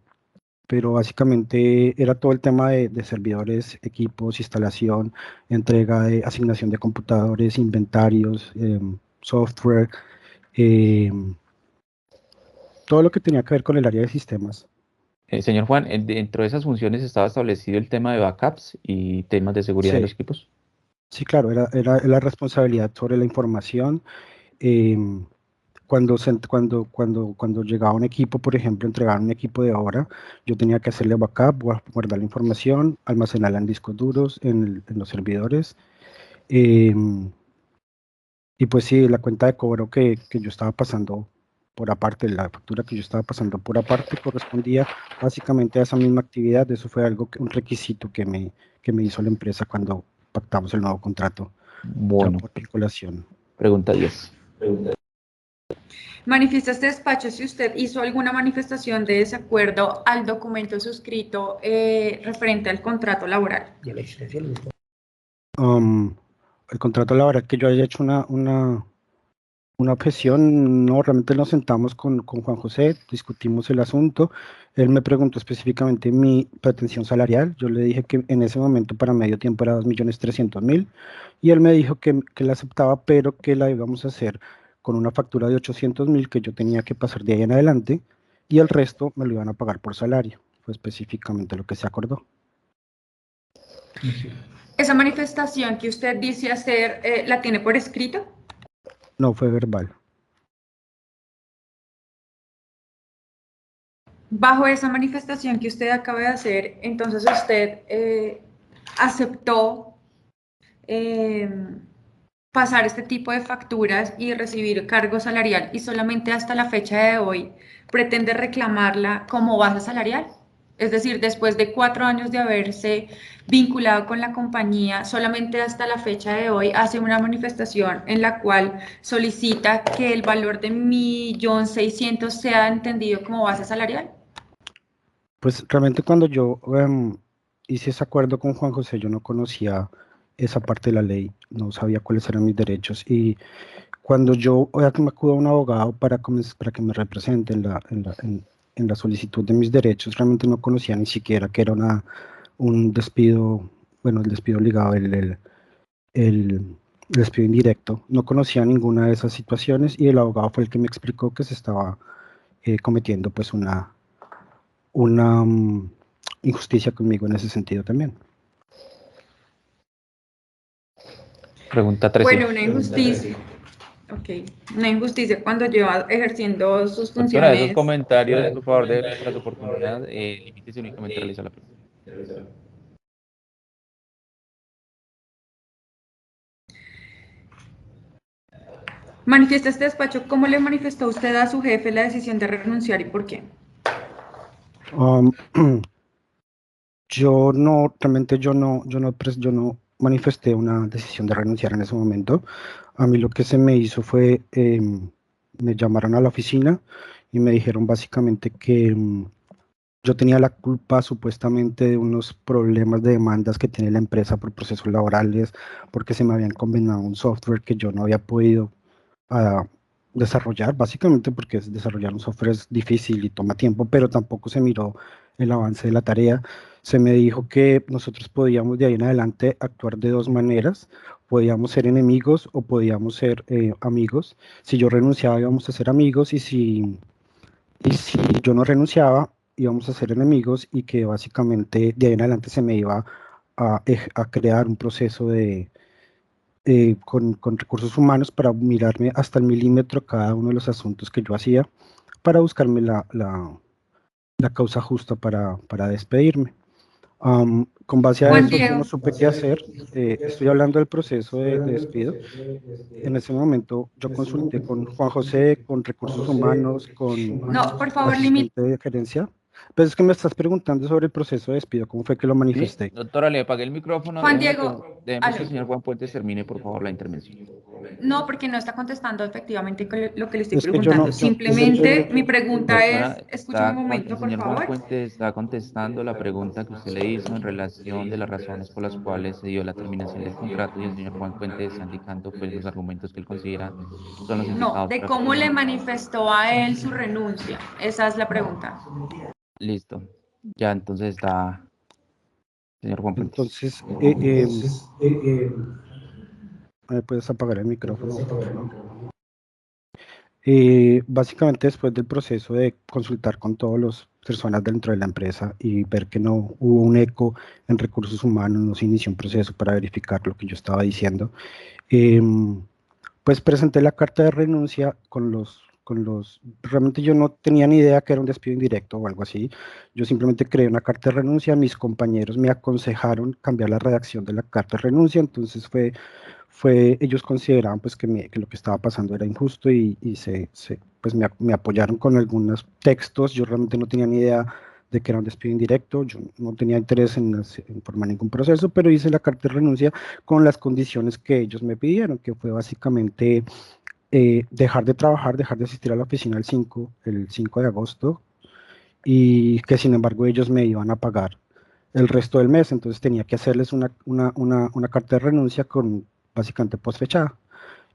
básicamente era todo el tema de servidores, equipos, instalación, entrega de asignación de computadores, inventarios, software, todo lo que tenía que ver con el área de sistemas. Señor Juan, dentro de esas funciones estaba establecido el tema de backups y temas de seguridad de los equipos. Sí, claro, era la responsabilidad sobre la información. Cuando llegaba un equipo, por ejemplo, entregaban un equipo de obra, yo tenía que hacerle backup, guardar la información, almacenarla en discos duros, en los servidores. Y pues sí, la cuenta de cobro que yo estaba pasando por aparte, la factura que yo estaba pasando por aparte correspondía básicamente a esa misma actividad. Eso fue un requisito que me hizo la empresa cuando pactamos el nuevo contrato. Bueno, Ya por vinculación. pregunta 10. Manifiesta este despacho si usted hizo alguna manifestación de desacuerdo al documento suscrito referente al contrato laboral. El contrato laboral que yo haya hecho una objeción, no, realmente nos sentamos con Juan José, discutimos el asunto, él me preguntó específicamente mi pretensión salarial, yo le dije que en ese momento para medio tiempo era 2.300.000 y él me dijo que la aceptaba, pero que la íbamos a hacer con una factura de 800.000 que yo tenía que pasar de ahí en adelante y el resto me lo iban a pagar por salario, fue específicamente lo que se acordó. ¿Esa manifestación que usted dice hacer la tiene por escrito? No, fue verbal. Bajo esa manifestación que usted acaba de hacer, entonces usted aceptó pasar este tipo de facturas y recibir cargo salarial y solamente hasta la fecha de hoy pretende reclamarla como base salarial. Es decir, después de 4 años de haberse vinculado con la compañía, solamente hasta la fecha de hoy hace una manifestación en la cual solicita que el valor de 1.600.000 sea entendido como base salarial. Pues realmente cuando yo hice ese acuerdo con Juan José, yo no conocía esa parte de la ley, no sabía cuáles eran mis derechos y cuando yo me acudo a un abogado para que me represente en la solicitud de mis derechos, realmente no conocía ni siquiera que era un despido, bueno, el despido ligado, el despido indirecto, no conocía ninguna de esas situaciones y el abogado fue el que me explicó que se estaba cometiendo pues una injusticia conmigo en ese sentido también. Pregunta 13. Bueno, una injusticia. Ok, una injusticia cuando lleva ejerciendo sus Doctora, esos funciones. comentarios, por favor, de la oportunidad, limítese únicamente a realizar la pregunta. Manifiesta este despacho, ¿cómo le manifestó usted a su jefe la decisión de renunciar y por qué? Realmente yo no manifesté una decisión de renunciar en ese momento. A mí lo que se me hizo fue, me llamaron a la oficina y me dijeron básicamente que yo tenía la culpa supuestamente de unos problemas de demandas que tiene la empresa por procesos laborales, porque se me habían convenado un software que yo no había podido desarrollar, básicamente porque desarrollar un software es difícil y toma tiempo, pero tampoco se miró el avance de la tarea. Se me dijo que nosotros podíamos de ahí en adelante actuar de dos maneras, podíamos ser enemigos o podíamos ser amigos. Si yo renunciaba íbamos a ser amigos y si yo no renunciaba íbamos a ser enemigos y que básicamente de ahí en adelante se me iba a crear un proceso con recursos humanos para mirarme hasta el milímetro cada uno de los asuntos que yo hacía para buscarme la causa justa para despedirme. Con base a Juan eso, yo Diego. no supe qué hacer. Estoy hablando del proceso de despido. En ese momento, yo consulté con Juan José, con recursos humanos, con No, por favor, asistente de gerencia. Pero es que me estás preguntando sobre el proceso de despido, ¿cómo fue que lo Sí, manifesté? doctora, le apagué el micrófono. Juan Déjeme Diego, que el aló. señor Juan Puentes termine, por favor, la intervención. No, porque no está contestando efectivamente con lo que le estoy Es que preguntando. Simplemente mi pregunta Doctora, es, escúcheme un el momento, por señor Juan favor. Puentes está contestando la pregunta que usted le hizo en relación de las razones por las cuales se dio la terminación del contrato y el señor Juan Puentes está indicando pues los argumentos que él considera son los No, indicados de para cómo le terminar. manifestó a él su renuncia. Esa es la pregunta. Listo. Ya entonces está, señor Juan Puentes. Entonces, ¿me puedes apagar el micrófono, por favor? Básicamente después del proceso de consultar con todas las personas dentro de la empresa y ver que no hubo un eco en recursos humanos, no se inició un proceso para verificar lo que yo estaba diciendo, pues presenté la carta de renuncia realmente yo no tenía ni idea que era un despido indirecto o algo así, yo simplemente creé una carta de renuncia, mis compañeros me aconsejaron cambiar la redacción de la carta de renuncia, entonces ellos consideraban pues que lo que estaba pasando era injusto y pues me apoyaron con algunos textos, yo realmente no tenía ni idea de que era un despido indirecto, yo no tenía interés en formar ningún proceso, pero hice la carta de renuncia con las condiciones que ellos me pidieron, que fue básicamente dejar de trabajar, dejar de asistir a la oficina el 5 de agosto, y que sin embargo ellos me iban a pagar el resto del mes, entonces tenía que hacerles una carta de renuncia con básicamente posfechada.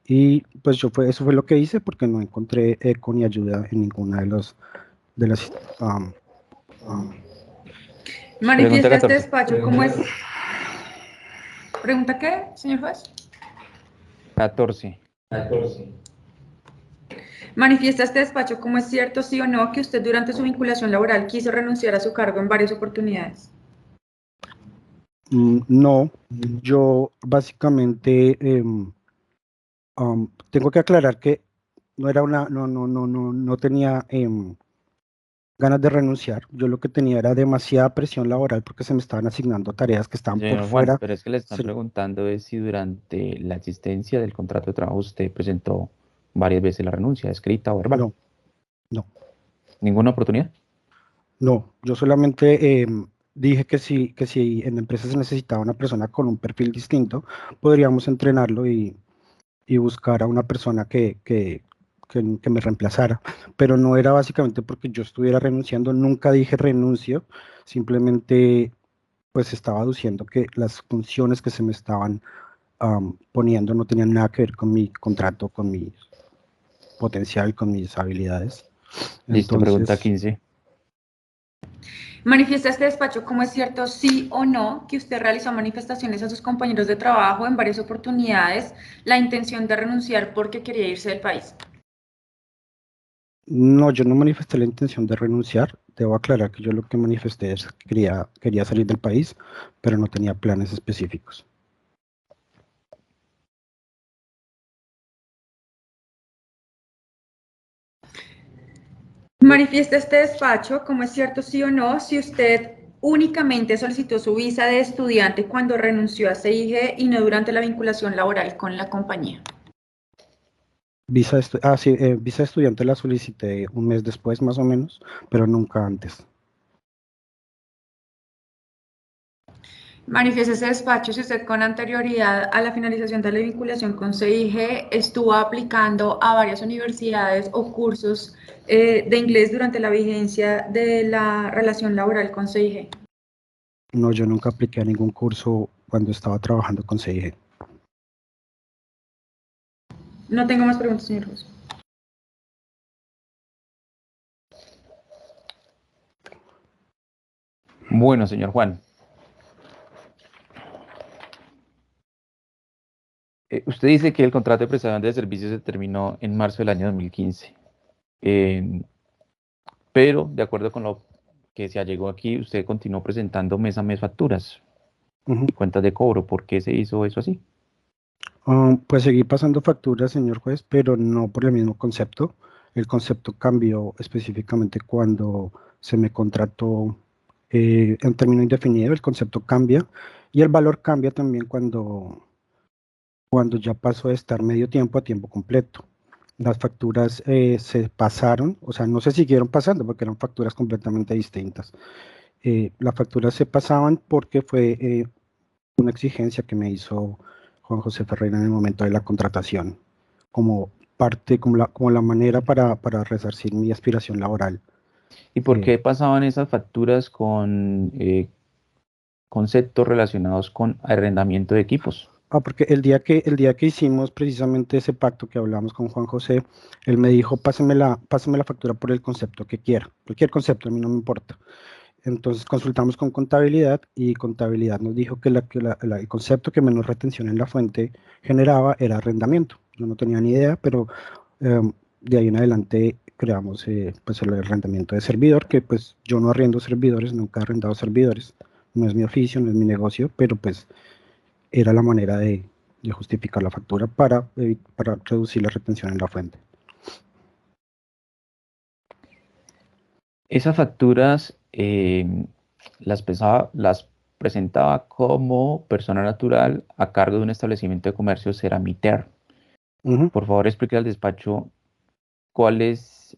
Y pues eso fue lo que hice porque no encontré eco ni ayuda en ninguna de las... Manifiesta este 14. despacho cómo es... ¿Pregunta qué, señor juez? 14. Manifiesta este despacho cómo es cierto, sí o no, que usted durante su vinculación laboral quiso renunciar a su cargo en varias oportunidades. No, yo básicamente tengo que aclarar que no tenía ganas de renunciar. Yo lo que tenía era demasiada presión laboral porque se me estaban asignando tareas que estaban por Señor Juan, fuera. pero es que le están Sí. preguntando es si durante la existencia del contrato de trabajo usted presentó varias veces la renuncia, escrita o verbal. No, ¿Ninguna oportunidad? no. Yo solamente dije que si en la empresa se necesitaba una persona con un perfil distinto, podríamos entrenarlo y buscar a una persona que me reemplazara, pero no era básicamente porque yo estuviera renunciando, nunca dije renuncio, simplemente pues estaba aduciendo que las funciones que se me estaban poniendo no tenían nada que ver con mi contrato, con mi potencial, con mis habilidades. Listo, pregunta Entonces, 15. Manifiesta este despacho cómo es cierto, sí o no, que usted realizó manifestaciones a sus compañeros de trabajo en varias oportunidades, la intención de renunciar porque quería irse del país. no, yo no manifesté la intención de renunciar. Debo aclarar que yo lo que manifesté es que quería salir del país, pero no tenía planes específicos. Manifiesta este despacho cómo es cierto, sí o no, si usted únicamente solicitó su visa de estudiante cuando renunció a CIG y no durante la vinculación laboral con la compañía. Visa de estudiante la solicité un mes después más o menos, pero nunca antes. Manifiesta ese despacho si usted con anterioridad a la finalización de la vinculación con CIG estuvo aplicando a varias universidades o cursos de inglés durante la vigencia de la relación laboral con CIG. No, yo nunca apliqué a ningún curso cuando estaba trabajando con CIG. No tengo más preguntas, señor juez. Bueno, señor Juan. Usted dice que el contrato de prestación de servicios se terminó en marzo del año 2015. Pero, de acuerdo con lo que se allegó aquí, usted continuó presentando mes a mes facturas y cuentas de cobro. ¿Por qué se hizo eso así? Pues seguí pasando facturas, señor juez, pero no por el mismo concepto. El concepto cambió específicamente cuando se me contrató en término indefinido, el concepto cambia y el valor cambia también cuando ya pasó de estar medio tiempo a tiempo completo. Las facturas se pasaron, o sea, no se siguieron pasando porque eran facturas completamente distintas. Las facturas se pasaban porque fue una exigencia que me hizo Juan José Ferreira en el momento de la contratación, como parte, como la manera para resarcir mi aspiración laboral. ¿Y por qué pasaban esas facturas con conceptos relacionados con arrendamiento de equipos? Porque el día que hicimos precisamente ese pacto que hablamos con Juan José, él me dijo, pásame la factura por el concepto que quiera, cualquier concepto, a mí no me importa. Entonces consultamos con contabilidad y contabilidad nos dijo que el concepto que menos retención en la fuente generaba era arrendamiento. Yo no tenía ni idea, pero de ahí en adelante creamos pues el arrendamiento de servidor, que pues yo no arriendo servidores, nunca he arrendado servidores, no es mi oficio, no es mi negocio, pero pues era la manera de justificar la factura para reducir la retención en la fuente. Esas facturas las presentaba como persona natural a cargo de un establecimiento de comercio Ceramiter. Por favor, explique al despacho cuál es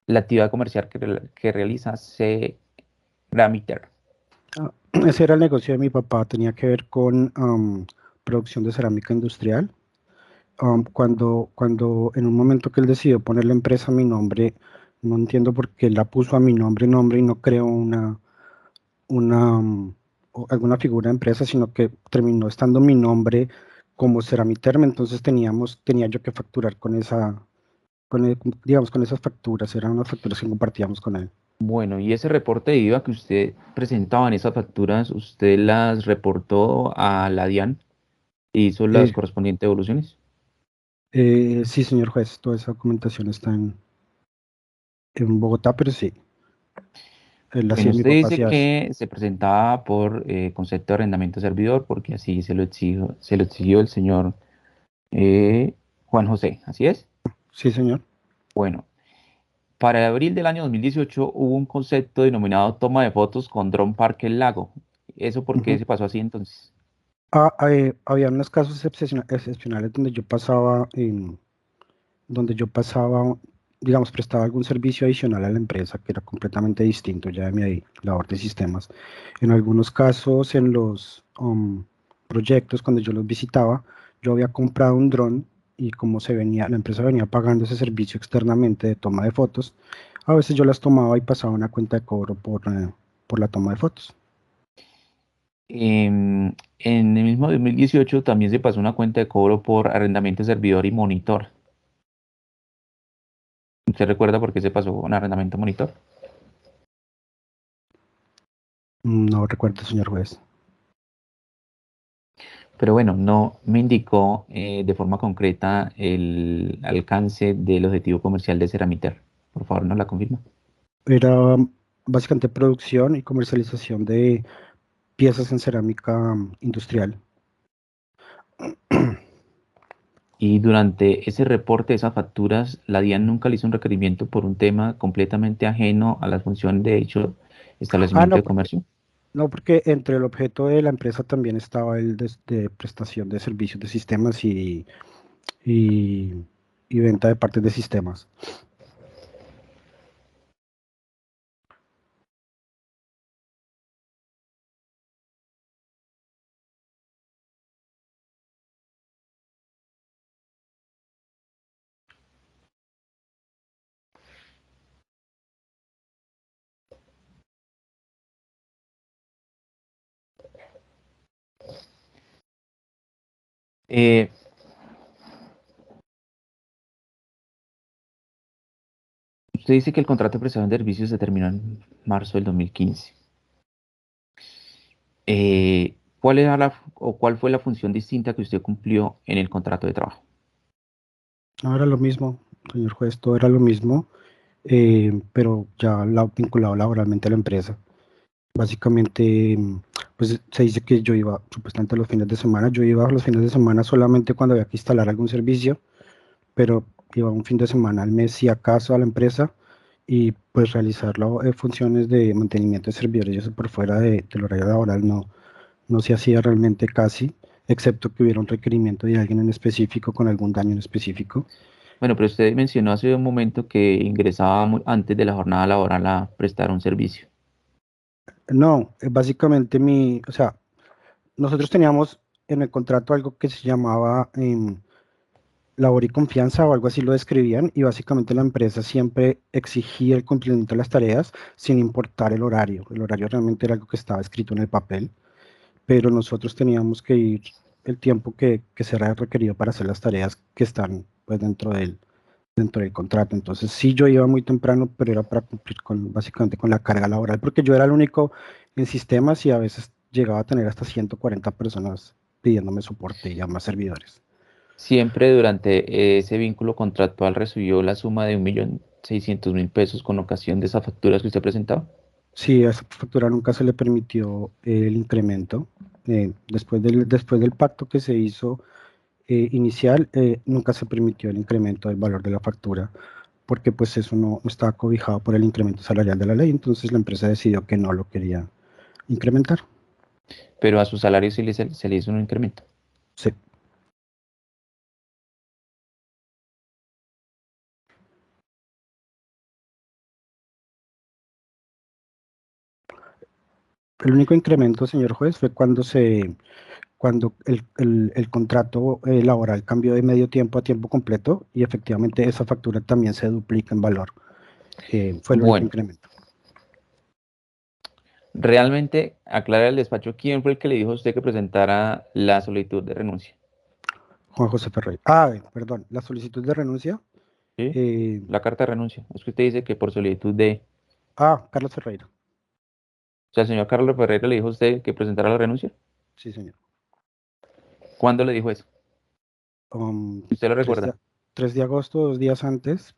la actividad comercial que realiza Ceramiter. Ese era el negocio de mi papá, tenía que ver con producción de cerámica industrial. Cuando en un momento que él decidió poner la empresa a mi nombre, no entiendo por qué la puso a mi nombre y no creó alguna figura de empresa, sino que terminó estando mi nombre como Ceramiterm. Entonces tenía yo que facturar digamos, con esas facturas, eran unas facturas que compartíamos con él. Bueno, y ese reporte de IVA que usted presentaba en esas facturas, ¿usted las reportó a la DIAN y hizo las Eh, correspondientes devoluciones? sí, señor juez, toda esa documentación está en Bogotá, pero sí, Bueno, mi usted papá dice sí hace. que se presentaba por concepto de arrendamiento servidor, porque así se lo exigió el señor Juan José, ¿así es? Sí, señor. Bueno, para abril del año 2018 hubo un concepto denominado toma de fotos con dron Parque El Lago. ¿Eso por qué Ujú. se pasó así entonces? Había unos casos excepcionales donde yo pasaba, digamos, prestaba algún servicio adicional a la empresa que era completamente distinto ya de mi labor de sistemas. En algunos casos, en los proyectos, cuando yo los visitaba, yo había comprado un dron y como la empresa venía pagando ese servicio externamente de toma de fotos, a veces yo las tomaba y pasaba una cuenta de cobro por la toma de fotos. En el mismo 2018 también se pasó una cuenta de cobro por arrendamiento de servidor y monitor. ¿Usted recuerda por qué se pasó un arrendamiento monitor? No recuerdo, señor juez. Pero bueno, no me indicó de forma concreta el alcance del objetivo comercial de Ceramiter. Por favor, ¿nos la confirma? Era básicamente producción y comercialización de piezas en cerámica industrial. Y durante ese reporte de esas facturas, la DIAN nunca le hizo un requerimiento por un tema completamente ajeno a las funciones de dicho Ah, establecimiento no, de comercio. no, porque entre el objeto de la empresa también estaba el de prestación de servicios de sistemas y, y venta de partes de sistemas. Eh, Usted dice que el contrato de prestación de servicios se terminó en marzo del 2015. ¿Cuál era o cuál fue la función distinta que usted cumplió en el contrato de trabajo? No era lo mismo, señor juez, todo era lo mismo, pero ya vinculado laboralmente a la empresa. Básicamente, pues se dice que yo iba supuestamente los fines de semana. Yo iba los fines de semana solamente cuando había que instalar algún servicio, pero iba un fin de semana al mes si acaso a la empresa y pues realizar funciones de mantenimiento de servidores y eso por fuera del horario laboral no se hacía realmente casi, excepto que hubiera un requerimiento de alguien en específico con algún daño en específico. Bueno, pero usted mencionó hace un momento que ingresaba antes de la jornada laboral a prestar un servicio. No, básicamente o sea, nosotros teníamos en el contrato algo que se llamaba labor y confianza o algo así lo describían y básicamente la empresa siempre exigía el cumplimiento de las tareas sin importar el horario. El horario realmente era algo que estaba escrito en el papel, pero nosotros teníamos que ir el tiempo que será requerido para hacer las tareas que están pues dentro del contrato. Entonces sí, yo iba muy temprano, pero era para cumplir básicamente con la carga laboral, porque yo era el único en sistemas y a veces llegaba a tener hasta 140 personas pidiéndome soporte y a más servidores. Siempre durante ese vínculo contractual recibió la suma de 1.600.000 pesos con ocasión de esas facturas que usted presentaba. Sí, a esa factura nunca se le permitió el incremento. Después del pacto que se hizo inicial, nunca se permitió el incremento del valor de la factura, porque pues eso no estaba cobijado por el incremento salarial de la ley, entonces la empresa decidió que no lo quería incrementar. Pero a su salario se le hizo un incremento. Sí. El único incremento, señor juez, fue cuando el contrato laboral cambió de medio tiempo a tiempo completo y efectivamente esa factura también se duplica en valor. Fue el único Bueno. incremento. Realmente, aclara el despacho, ¿quién fue el que le dijo a usted que presentara la solicitud de renuncia? Juan José Ferreira. Perdón, la solicitud de renuncia. ¿Sí? La carta de renuncia. Es que usted dice que por solicitud de... Carlos Ferreira. O sea, el señor Carlos Ferreira le dijo a usted que presentara la renuncia. Sí, señor. ¿Cuándo le dijo eso? ¿Usted lo recuerda? 3 de agosto, 2 días antes.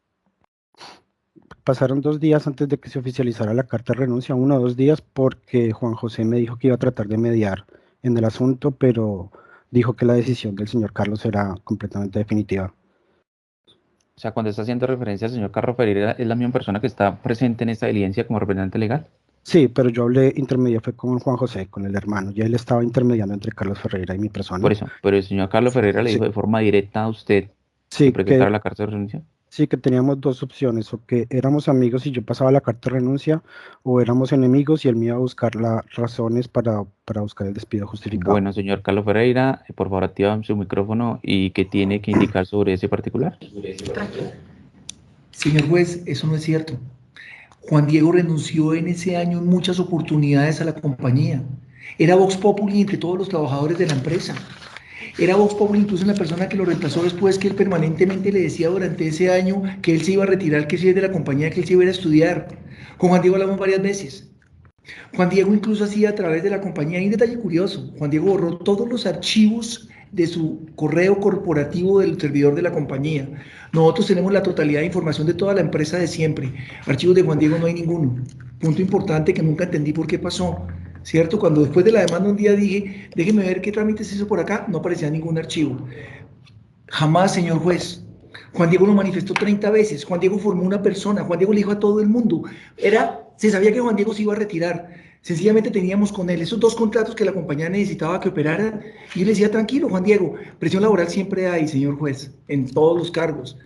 Pasaron 2 días antes de que se oficializara la carta de renuncia, 1 o 2 días, porque Juan José me dijo que iba a tratar de mediar en el asunto, pero dijo que la decisión del señor Carlos era completamente definitiva. O sea, cuando está haciendo referencia al señor Carlos Ferreira, ¿es la misma persona que está presente en esta diligencia como representante legal? Sí, pero yo hablé, intermedio fue con Juan José, con el hermano, y él estaba intermediando entre Carlos Ferreira y mi persona. Por eso, pero el señor Carlos Ferreira le dijo de forma directa a usted que presentara la carta de renuncia. Sí, que teníamos 2 opciones, o que éramos amigos y yo pasaba la carta de renuncia, o éramos enemigos y él me iba a buscar las razones para buscar el despido justificado. Bueno, señor Carlos Ferreira, por favor activa su micrófono y qué tiene que indicar sobre ese particular. Señor juez, eso no es cierto. Juan Diego renunció en ese año en muchas oportunidades a la compañía. Era Vox Populi entre todos los trabajadores de la empresa. Era Vox Populi incluso en la persona que lo reemplazó después, que él permanentemente le decía durante ese año que él se iba a retirar, que se iba de la compañía, que él se iba a ir a estudiar. Con Juan Diego hablamos varias veces. Juan Diego incluso hacía a través de la compañía, hay un detalle curioso, Juan Diego borró todos los archivos de su correo corporativo del servidor de la compañía. Nosotros tenemos la totalidad de información de toda la empresa de siempre. Archivos de Juan Diego no hay ninguno. Punto importante que nunca entendí por qué pasó. ¿Cierto? Cuando después de la demanda un día dije, déjeme ver qué trámites hizo por acá, no aparecía ningún archivo. Jamás, señor juez. Juan Diego lo manifestó 30 veces. Juan Diego formó una persona. Juan Diego le dijo a todo el mundo. Se sabía que Juan Diego se iba a retirar. Sencillamente teníamos con él esos 2 contratos que la compañía necesitaba que operara. Y yo le decía, tranquilo, Juan Diego, presión laboral siempre hay, señor juez, en todos los cargos.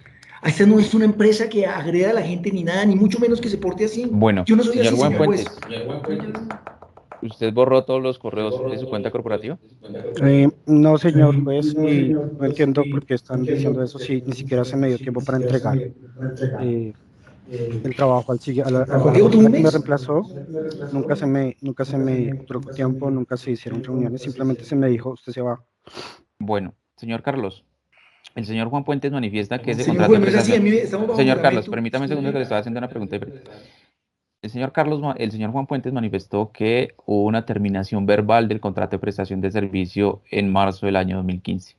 Esta no es una empresa que agreda a la gente ni nada, ni mucho menos que se porte así. Bueno, yo no soy señor así, señor juez. ¿Usted borró todos los correos de su cuenta corporativa? No, señor juez, y no entiendo por qué están diciendo eso si ni siquiera se me dio tiempo para entregar el trabajo al la persona que me reemplazó. Nunca se me otorgó tiempo, nunca se hicieron reuniones, simplemente se me dijo, usted se va. Bueno, señor Carlos, el señor Juan Puentes manifiesta que ese Señor contrato juez, no es así, Señor Carlos, permítame un segundo que le estaba haciendo una pregunta diferente. El señor Juan Puentes manifestó que hubo una terminación verbal del contrato de prestación de servicio en marzo del año 2015.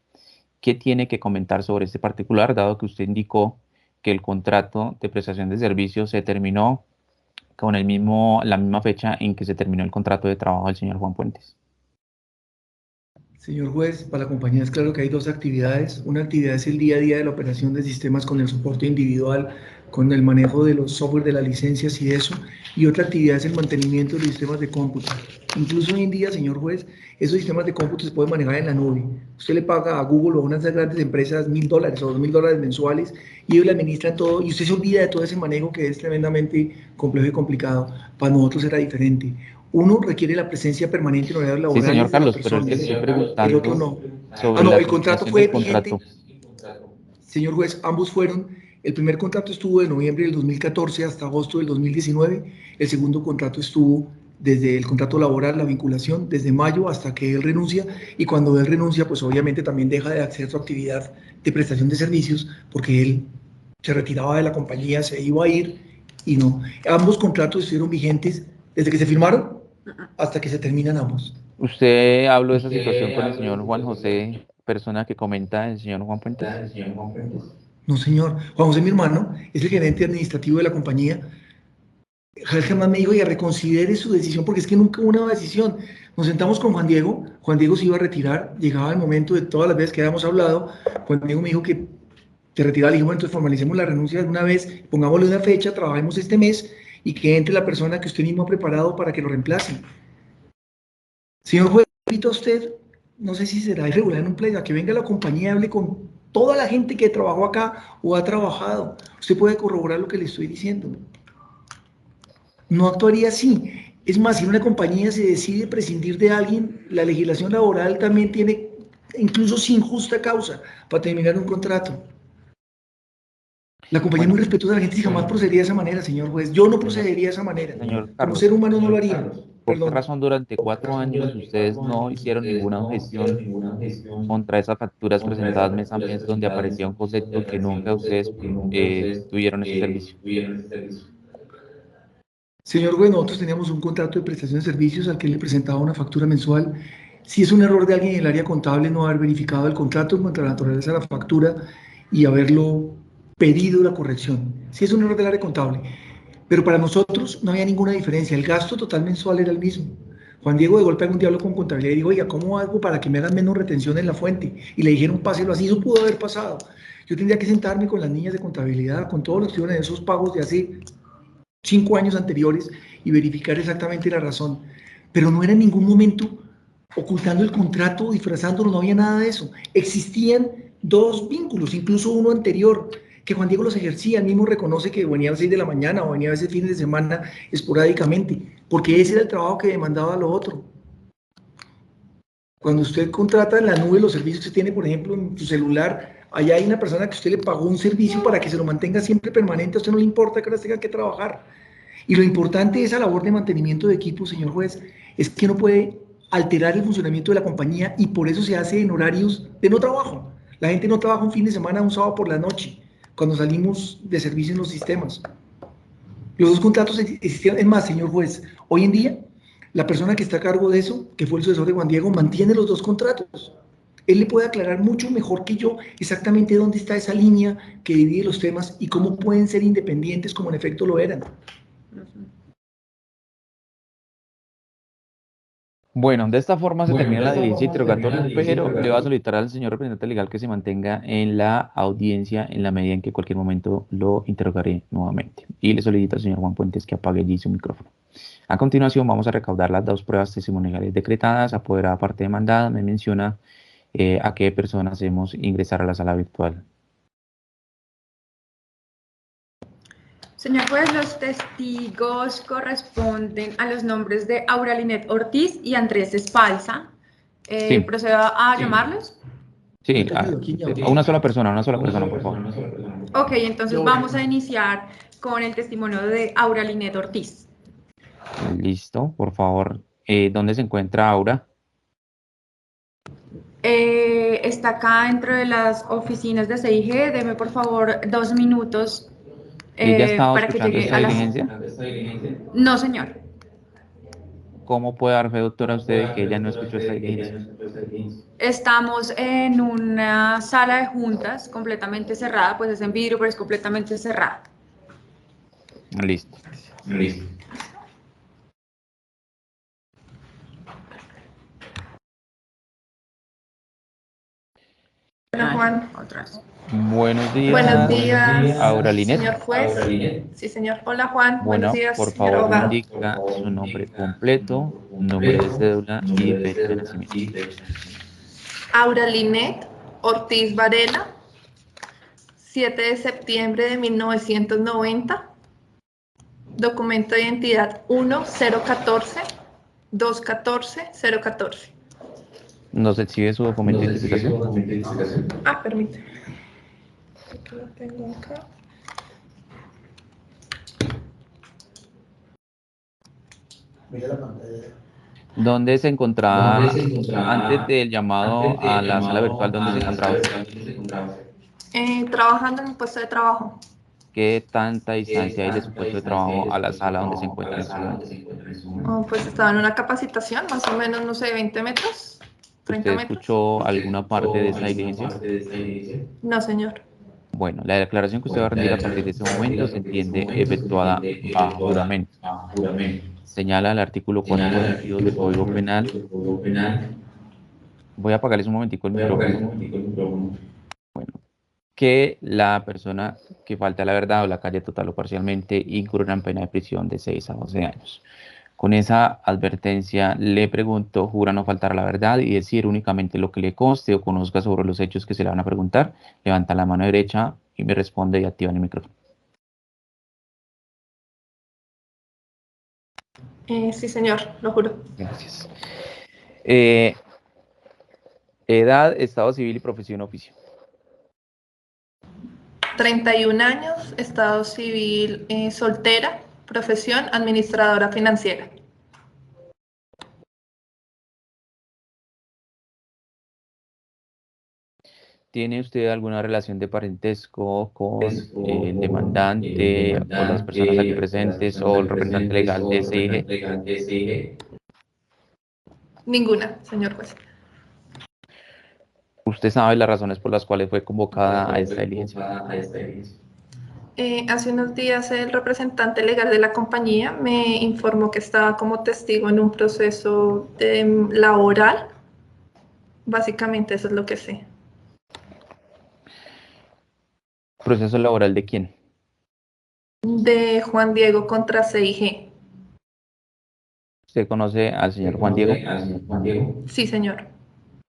¿Qué tiene que comentar sobre este particular, dado que usted indicó que el contrato de prestación de servicio se terminó con la misma fecha en que se terminó el contrato de trabajo del señor Juan Puentes? Señor juez, para la compañía es claro que hay 2 actividades. Una actividad es el día a día de la operación de sistemas con el soporte individual, con el manejo de los software de las licencias y eso. Y otra actividad es el mantenimiento de los sistemas de cómputo. Incluso hoy en día, señor juez, esos sistemas de cómputo se pueden manejar en la nube. Usted le paga a Google o a unas grandes empresas $1.000 o $2.000 mensuales y ellos le administran todo y usted se olvida de todo ese manejo que es tremendamente complejo y complicado. Para nosotros era diferente. Uno requiere la presencia permanente en horarios laborales. Sí, señor Carlos, de la pero persona. el que estoy preguntando El otro no. sobre El contrato fue vigente. contrato. Señor juez, ambos fueron. El primer contrato estuvo de noviembre del 2014 hasta agosto del 2019. El segundo contrato estuvo desde el contrato laboral, la vinculación, desde mayo hasta que él renuncia. Y cuando él renuncia, pues obviamente también deja de hacer su actividad de prestación de servicios porque él se retiraba de la compañía, se iba a ir y no. Ambos contratos estuvieron vigentes desde que se firmaron hasta que se terminan ambos. ¿Usted habló de esa situación con el señor Juan José, persona que comenta el señor Juan Puentes? No, señor. Juan José, mi hermano, es el gerente administrativo de la compañía. Jamás me dijo, ya reconsidere su decisión, porque es que nunca hubo una decisión. Nos sentamos con Juan Diego se iba a retirar, llegaba el momento de todas las veces que habíamos hablado, Juan Diego me dijo que se retiraba, le dijimos, entonces formalicemos la renuncia de una vez, pongámosle una fecha, trabajemos este mes y que entre la persona que usted mismo ha preparado para que lo reemplace. Señor juez, invito a usted, no sé si será irregular en un pleno, a que venga a la compañía y hable con toda la gente que trabajó acá o ha trabajado. Usted puede corroborar lo que le estoy diciendo. No actuaría así. Es más, si una compañía se decide prescindir de alguien, la legislación laboral también tiene, incluso sin justa causa, para terminar un contrato. La compañía es Bueno, muy respetuosa de la gente y jamás procedería de esa manera, señor juez. Yo no señor, procedería de esa manera. señor Como ser Carlos, humano no lo haría. ¿por qué Perdón. razón durante 4 años ustedes no hicieron ninguna objeción contra esas facturas presentadas mes a mes donde aparecía un concepto que nunca ustedes tuvieron ese servicio? Señor juez, nosotros teníamos un contrato de prestación de servicios al que le presentaba una factura mensual. Si es un error de alguien en el área contable no haber verificado el contrato en cuanto a la naturaleza de la factura y haberlo pedido la corrección. Si es un error del área contable. Pero para nosotros no había ninguna diferencia. El gasto total mensual era el mismo. Juan Diego de golpe algún día habló con contabilidad y dijo, oiga, ¿cómo hago para que me hagan menos retención en la fuente? Y le dijeron, páselo así. Eso pudo haber pasado. Yo tendría que sentarme con las niñas de contabilidad, con todos los que estuvieron en esos pagos de hace 5 años anteriores y verificar exactamente la razón. Pero no era en ningún momento ocultando el contrato, disfrazándolo, no había nada de eso. Existían dos vínculos, incluso uno anterior, que Juan Diego los ejercía, él mismo reconoce que venía a las 6 de la mañana o venía a veces fines de semana esporádicamente, porque ese era el trabajo que demandaba lo otro. Cuando usted contrata en la nube los servicios que tiene, por ejemplo, en su celular, allá hay una persona que usted le pagó un servicio para que se lo mantenga siempre permanente, a usted no le importa que ahora tenga que trabajar. Y lo importante de esa labor de mantenimiento de equipo, señor juez, es que no puede alterar el funcionamiento de la compañía y por eso se hace en horarios de no trabajo. La gente no trabaja un fin de semana, un sábado por la noche, cuando salimos de servicio en los sistemas. Los dos contratos existían. Es más, señor juez, hoy en día, la persona que está a cargo de eso, que fue el sucesor de Juan Diego, mantiene los dos contratos. Él le puede aclarar mucho mejor que yo exactamente dónde está esa línea que divide los temas y cómo pueden ser independientes como en efecto lo eran. Bueno, de esta forma se termina la diligencia interrogatoria, pero le va a solicitar al señor representante legal que se mantenga en la audiencia en la medida en que en cualquier momento lo interrogaré nuevamente. Y le solicito al señor Juan Puentes que apague allí su micrófono. A continuación vamos a recaudar las 2 pruebas testimoniales decretadas. Apoderada parte demandada me menciona a qué personas hacemos ingresar a la sala virtual. Señor juez, los testigos corresponden a los nombres de Auralinet Ortiz y Andrés Espalza. Sí. ¿Procedo a llamarlos? Sí, a una sola persona, por favor. Ok, entonces vamos a iniciar con el testimonio de Auralinet Ortiz. Listo, por favor. ¿Dónde se encuentra Aura? Está acá dentro de las oficinas de CIG. Deme por favor 2 minutos ¿Ella ha estado para que escuchando llegue esta a las... diligencia? No, señor. ¿Cómo puede dar fe, doctora, usted de que ella no escuchó esta diligencia? Estamos en una sala de juntas completamente cerrada, pues es en vidrio, pero es completamente cerrada. Listo. Hola, Juan. Otras. Buenos días. Buenos días, Auralinet. señor juez. Sí, señor. Hola, Juan. Bueno, Buenos días, por señor favor, me abogado. indica su nombre completo, nombre de cédula y fecha de nacimiento. Auralinet Ortiz Varela, 7 de septiembre de 1990. Documento de identidad 1-014-214-014. ¿Nos exhibe su documento de identificación? Ah, permíteme. Aquí lo tengo acá. ¿Dónde se encontraba antes del llamado a la sala virtual? ¿Dónde se encontraba? Trabajando en un puesto de trabajo. ¿Qué tanta distancia hay de su puesto de trabajo a la sala donde se encuentra en este momento? Pues estaba en una capacitación, más o menos, no sé, 20 metros, 30 ¿Usted metros. escuchó alguna parte de esta diligencia? No, señor. Bueno, la declaración que usted va a rendir a partir de ese momento se entiende efectuada bajo juramento. Señala el artículo 442 del Código Penal. Voy a apagarles un momentico el micrófono. Bueno, que la persona que falta a la verdad o la calle total o parcialmente incurrirá en pena de prisión de 6 a 12 años. Con esa advertencia le pregunto, ¿jura no faltar a la verdad y decir únicamente lo que le conste o conozca sobre los hechos que se le van a preguntar? Levanta la mano derecha y me responde y activa el micrófono. Sí, señor, lo juro. Gracias. Edad, estado civil y profesión oficio. 31 años, estado civil soltera, profesión administradora financiera. ¿Tiene usted alguna relación de parentesco con el demandante o las personas aquí presentes o el representante legal de SIG? Ninguna, señor juez. ¿Usted sabe las razones por las cuales fue convocada a esta diligencia? Hace unos días el representante legal de la compañía me informó que estaba como testigo en un proceso laboral. Básicamente eso es lo que sé. ¿Proceso laboral de quién? De Juan Diego contra CIG. ¿Usted conoce al señor Juan Diego? Sí, señor.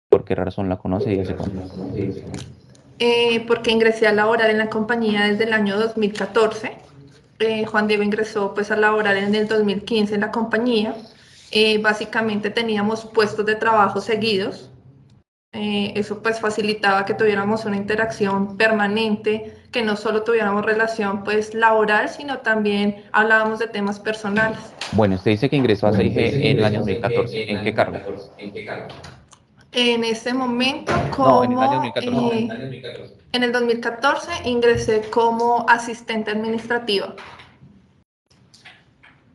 ¿Por qué razón la conoce y hace cuánto? Porque ingresé a laborar en la compañía desde el año 2014. Juan Diego ingresó pues a laborar en el 2015 en la compañía. Básicamente teníamos puestos de trabajo seguidos. Eso pues facilitaba que tuviéramos una interacción permanente, que no solo tuviéramos relación pues laboral, sino también hablábamos de temas personales. Bueno, usted dice que ingresó a CIG en el año 2014. ¿En qué cargo? En ese momento, No, en el año 2014. en el 2014 ingresé como asistente administrativa.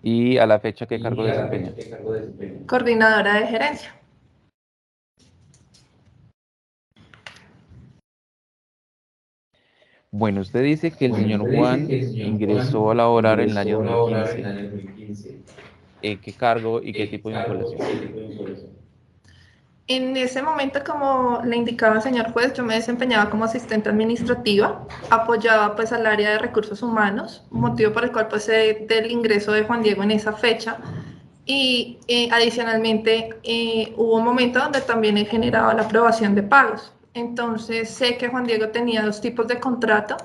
¿Y a la fecha qué cargo desempeña? Coordinadora de gerencia. Bueno, usted dice que el señor Juan ingresó a laborar en el año 2015. ¿En qué cargo y qué tipo de vinculación? En ese momento, como le indicaba el señor juez, yo me desempeñaba como asistente administrativa, apoyaba pues al área de recursos humanos, motivo por el cual pues del ingreso de Juan Diego en esa fecha. Y adicionalmente hubo un momento donde también he generado la aprobación de pagos. Entonces sé que Juan Diego tenía dos tipos de contrato.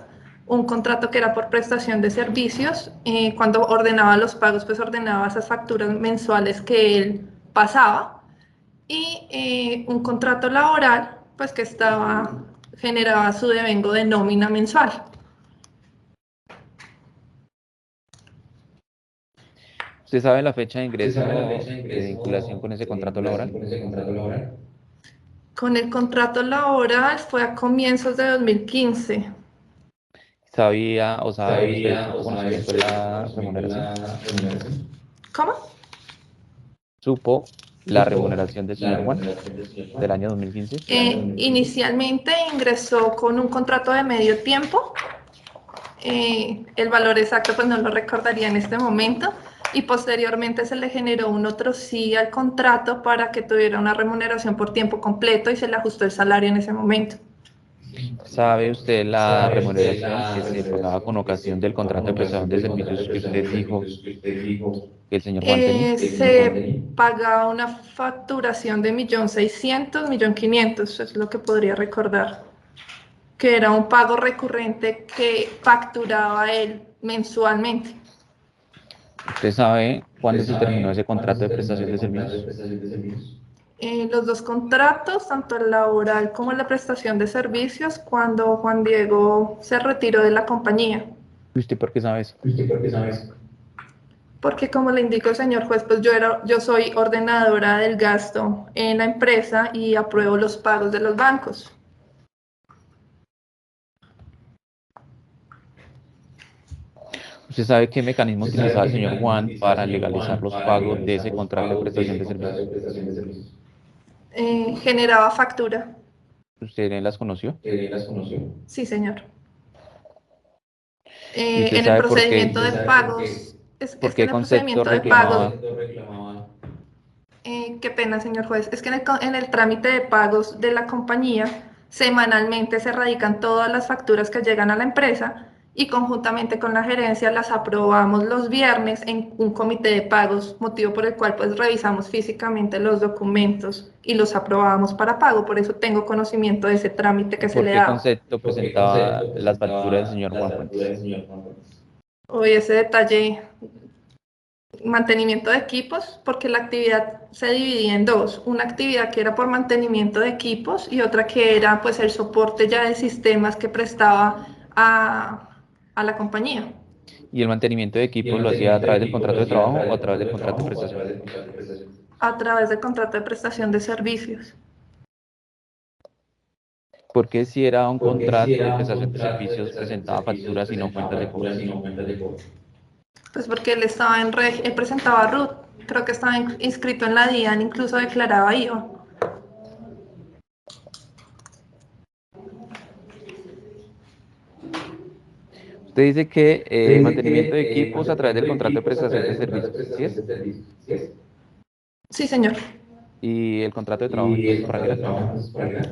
Un contrato que era por prestación de servicios. Cuando ordenaba los pagos, pues ordenaba esas facturas mensuales que él pasaba. Y un contrato laboral, pues que generaba su devengo de nómina mensual. ¿Usted sabe la fecha de ingreso de vinculación con ese contrato laboral? Con el contrato laboral fue a comienzos de 2015. ¿Sabía o sabe usted su conocimiento de la remuneración? ¿Cómo? ¿Supo la remuneración del señor Juan del año 2015? Inicialmente ingresó con un contrato de medio tiempo. El valor exacto pues no lo recordaría en este momento. Y posteriormente se le generó un otro sí al contrato para que tuviera una remuneración por tiempo completo y se le ajustó el salario en ese momento. ¿Sabe usted la remuneración que se pagaba con ocasión del contrato de prestación de servicios que usted dijo que el señor Juan tenía? Se pagaba una facturación de 1.600.000, 1.500.000, es lo que podría recordar, que era un pago recurrente que facturaba él mensualmente. ¿Usted sabe cuándo se terminó ese contrato de prestación de servicios? Los dos contratos, tanto el laboral como el de prestación de servicios, cuando Juan Diego se retiró de la compañía. ¿Y usted por qué sabe eso? Porque como le indico, señor juez, pues yo soy ordenadora del gasto en la empresa y apruebo los pagos de los bancos. ¿Usted sabe qué mecanismo utilizaba el señor Juan para legalizar los pagos de ese contrato de prestación de servicios? Generaba factura. ¿Usted las conoció? Sí, señor. ¿Y usted En el sabe procedimiento de pagos, por que qué en el concepto procedimiento de pagos, reclamaba? qué pena, señor juez, es que en el trámite de pagos de la compañía, semanalmente se radican todas las facturas que llegan a la empresa y conjuntamente con la gerencia las aprobamos los viernes en un comité de pagos, motivo por el cual pues revisamos físicamente los documentos y los aprobamos para pago. Por eso tengo conocimiento de ese trámite que se ¿Por le qué da. concepto presentaba las facturas del señor Juan Fuentes? Hoy ese detalle mantenimiento de equipos, porque la actividad se dividía en dos, una actividad que era por mantenimiento de equipos y otra que era pues el soporte ya de sistemas que prestaba a la compañía. ¿Y el mantenimiento de equipos lo hacía a través del contrato de trabajo o a través del contrato de prestación? A través del contrato de prestación de servicios. Porque si era un contrato de prestación de servicios, presentaba facturas y no cuentas de cobro. Pues porque él estaba él presentaba RUT, creo que estaba inscrito en la DIAN, incluso declaraba IVA. Usted dice que mantenimiento de equipos a través del contrato de prestación de servicios, ¿sí es? Sí, señor. ¿Y el contrato de trabajo entonces para qué era?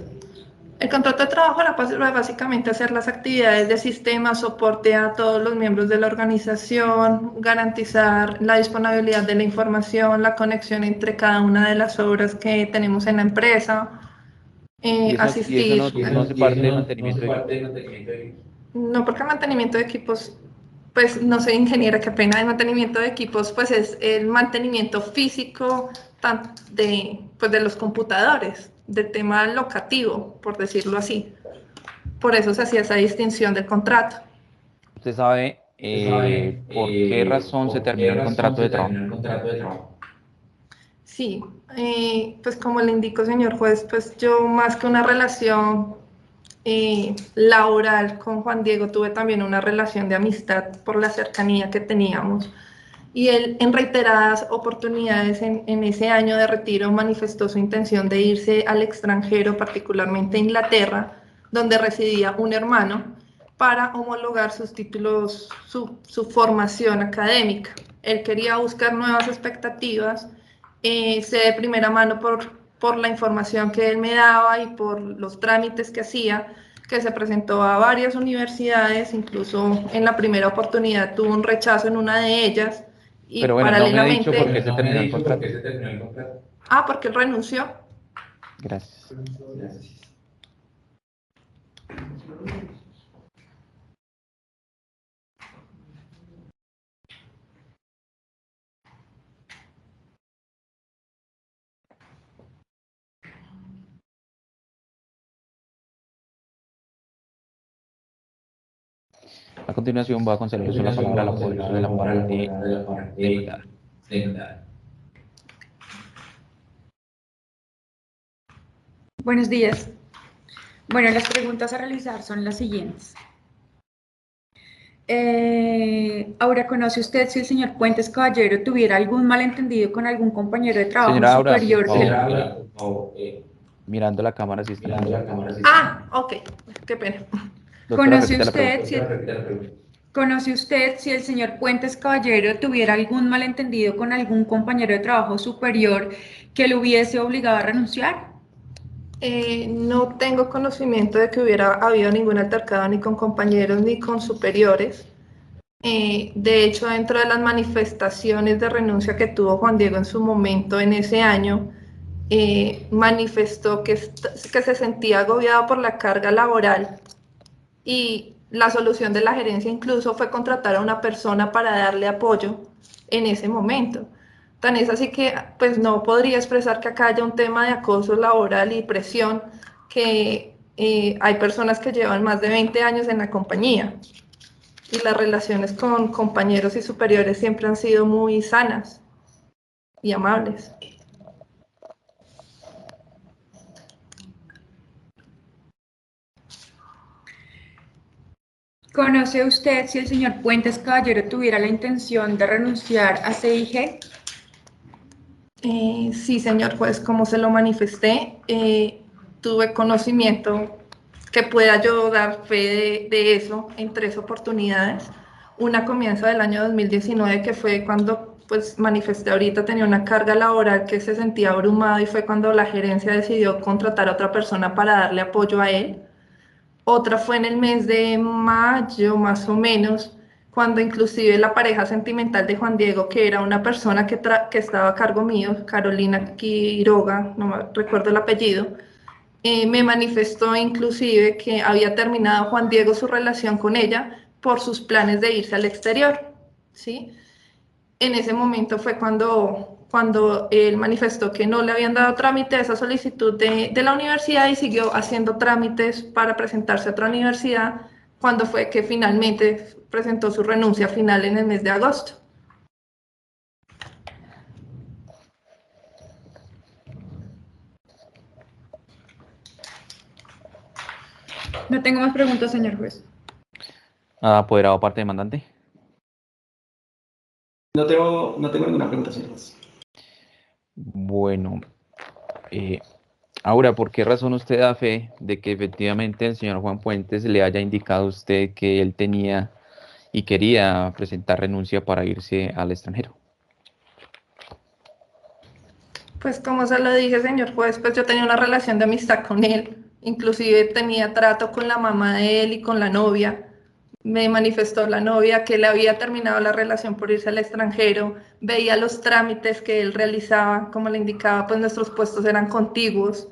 El contrato de trabajo era básicamente hacer las actividades de sistema, soporte a todos los miembros de la organización, garantizar la disponibilidad de la información, la conexión entre cada una de las obras que tenemos en la empresa, Y eso asistir. no hace parte de mantenimiento de equipos. No, porque el mantenimiento de equipos, pues no soy ingeniera, qué pena. El mantenimiento de equipos, pues es el mantenimiento físico pues, de los computadores, del tema locativo, por decirlo así. Por eso se hacía esa distinción del contrato. ¿Usted sabe por qué razón se terminó el contrato de trabajo? Sí, pues como le indico, señor juez, pues yo más que una relación laboral con Juan Diego, tuve también una relación de amistad por la cercanía que teníamos. Y él en reiteradas oportunidades en ese año de retiro manifestó su intención de irse al extranjero, particularmente a Inglaterra, donde residía un hermano, para homologar sus títulos, su formación académica. Él quería buscar nuevas expectativas, sé de primera mano por la información que él me daba y por los trámites que hacía, que se presentó a varias universidades, incluso en la primera oportunidad tuvo un rechazo en una de ellas, y Pero bueno, no me ha dicho paralelamente... por qué se terminó el contrato. Ah, porque él renunció. Gracias. A continuación va a conceder la palabra a la abogada de la parte demandada. Buenos días. Bueno, las preguntas a realizar son las siguientes. Aura, ¿conoce usted si el señor Puentes Caballero tuviera algún malentendido con algún compañero de trabajo Señora Aura, superior? por favor, mirando la cámara si está bien. Ah, ok, qué pena. Doctora, repita la pregunta. ¿Conoce usted si el señor Puentes Caballero tuviera algún malentendido con algún compañero de trabajo superior que lo hubiese obligado a renunciar? No tengo conocimiento de que hubiera habido ningún altercado ni con compañeros ni con superiores. De hecho, dentro de las manifestaciones de renuncia que tuvo Juan Diego en su momento en ese año, manifestó que se sentía agobiado por la carga laboral, y la solución de la gerencia incluso fue contratar a una persona para darle apoyo en ese momento. Tan es así que pues no podría expresar que acá haya un tema de acoso laboral y presión, que hay personas que llevan más de 20 años en la compañía y las relaciones con compañeros y superiores siempre han sido muy sanas y amables. ¿Conoce usted si el señor Puentes Caballero tuviera la intención de renunciar a CIG? Sí, señor juez, como se lo manifesté, tuve conocimiento que pueda yo dar fe de eso en 3 oportunidades. Una comienzo del año 2019, que fue cuando pues manifesté ahorita tenía una carga laboral que se sentía abrumado, y fue cuando la gerencia decidió contratar a otra persona para darle apoyo a él. Otra fue en el mes de mayo, más o menos, cuando inclusive la pareja sentimental de Juan Diego, que era una persona que estaba a cargo mío, Carolina Quiroga, no me recuerdo el apellido, me manifestó inclusive que había terminado Juan Diego su relación con ella por sus planes de irse al exterior, ¿sí? en ese momento fue cuando él manifestó que no le habían dado trámite a esa solicitud de la universidad y siguió haciendo trámites para presentarse a otra universidad, cuando fue que finalmente presentó su renuncia final en el mes de agosto. No tengo más preguntas, señor juez. Apoderado parte demandante. No tengo ninguna pregunta, señor juez. Bueno, ahora, ¿por qué razón usted da fe de que efectivamente el señor Juan Puentes le haya indicado a usted que él tenía y quería presentar renuncia para irse al extranjero? Pues como se lo dije, señor juez, pues yo tenía una relación de amistad con él, inclusive tenía trato con la mamá de él y con la novia. Me manifestó la novia que él había terminado la relación por irse al extranjero, veía los trámites que él realizaba, como le indicaba, pues nuestros puestos eran contiguos.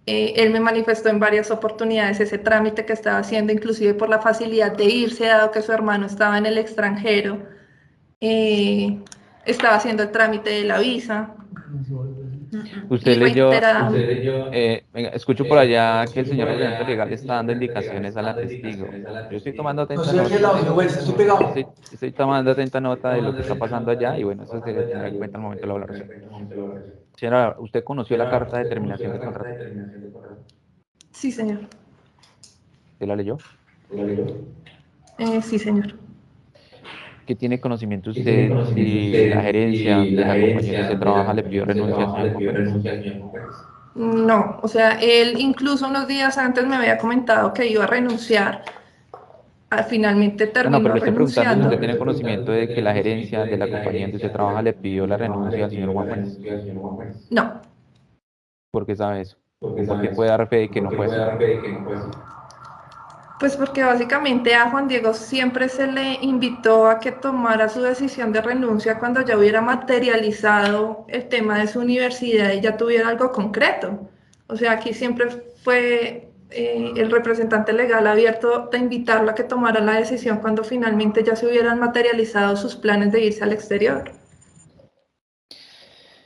Él me manifestó en varias oportunidades ese trámite que estaba haciendo, inclusive por la facilidad de irse, dado que su hermano estaba en el extranjero. Estaba haciendo el trámite de la visa. Usted Y leyó, reiteradamente. escucho por allá que el señor representante legal está dando indicaciones a la testigo. Yo estoy tomando No atenta estoy aquí al lado, señor juez, estoy pegado. estoy tomando atenta nota de lo que está pasando allá y bueno, eso se tendrá en cuenta al momento de la valoración. Señora, ¿usted conoció la carta de terminación de contrato? Sí, señor. ¿Usted la leyó? Sí, señor. ¿Qué tiene conocimiento usted si la gerencia de la compañía donde usted trabaja le pidió renuncia al señor Juan Pérez? No, o sea, él incluso unos días antes me había comentado que iba a renunciar. Finalmente No, terminó pero le estoy preguntando si renunciando. usted tiene conocimiento de que la gerencia de la compañía donde usted trabaja le pidió la renuncia al señor Juan Fuentes. No, ¿Por qué sabe eso? ¿Por qué puede dar fe de que no fue así? pues porque básicamente a Juan Diego siempre se le invitó a que tomara su decisión de renuncia cuando ya hubiera materializado el tema de su universidad y ya tuviera algo concreto. O sea, aquí siempre fue el representante legal abierto de invitarlo a que tomara la decisión cuando finalmente ya se hubieran materializado sus planes de irse al exterior.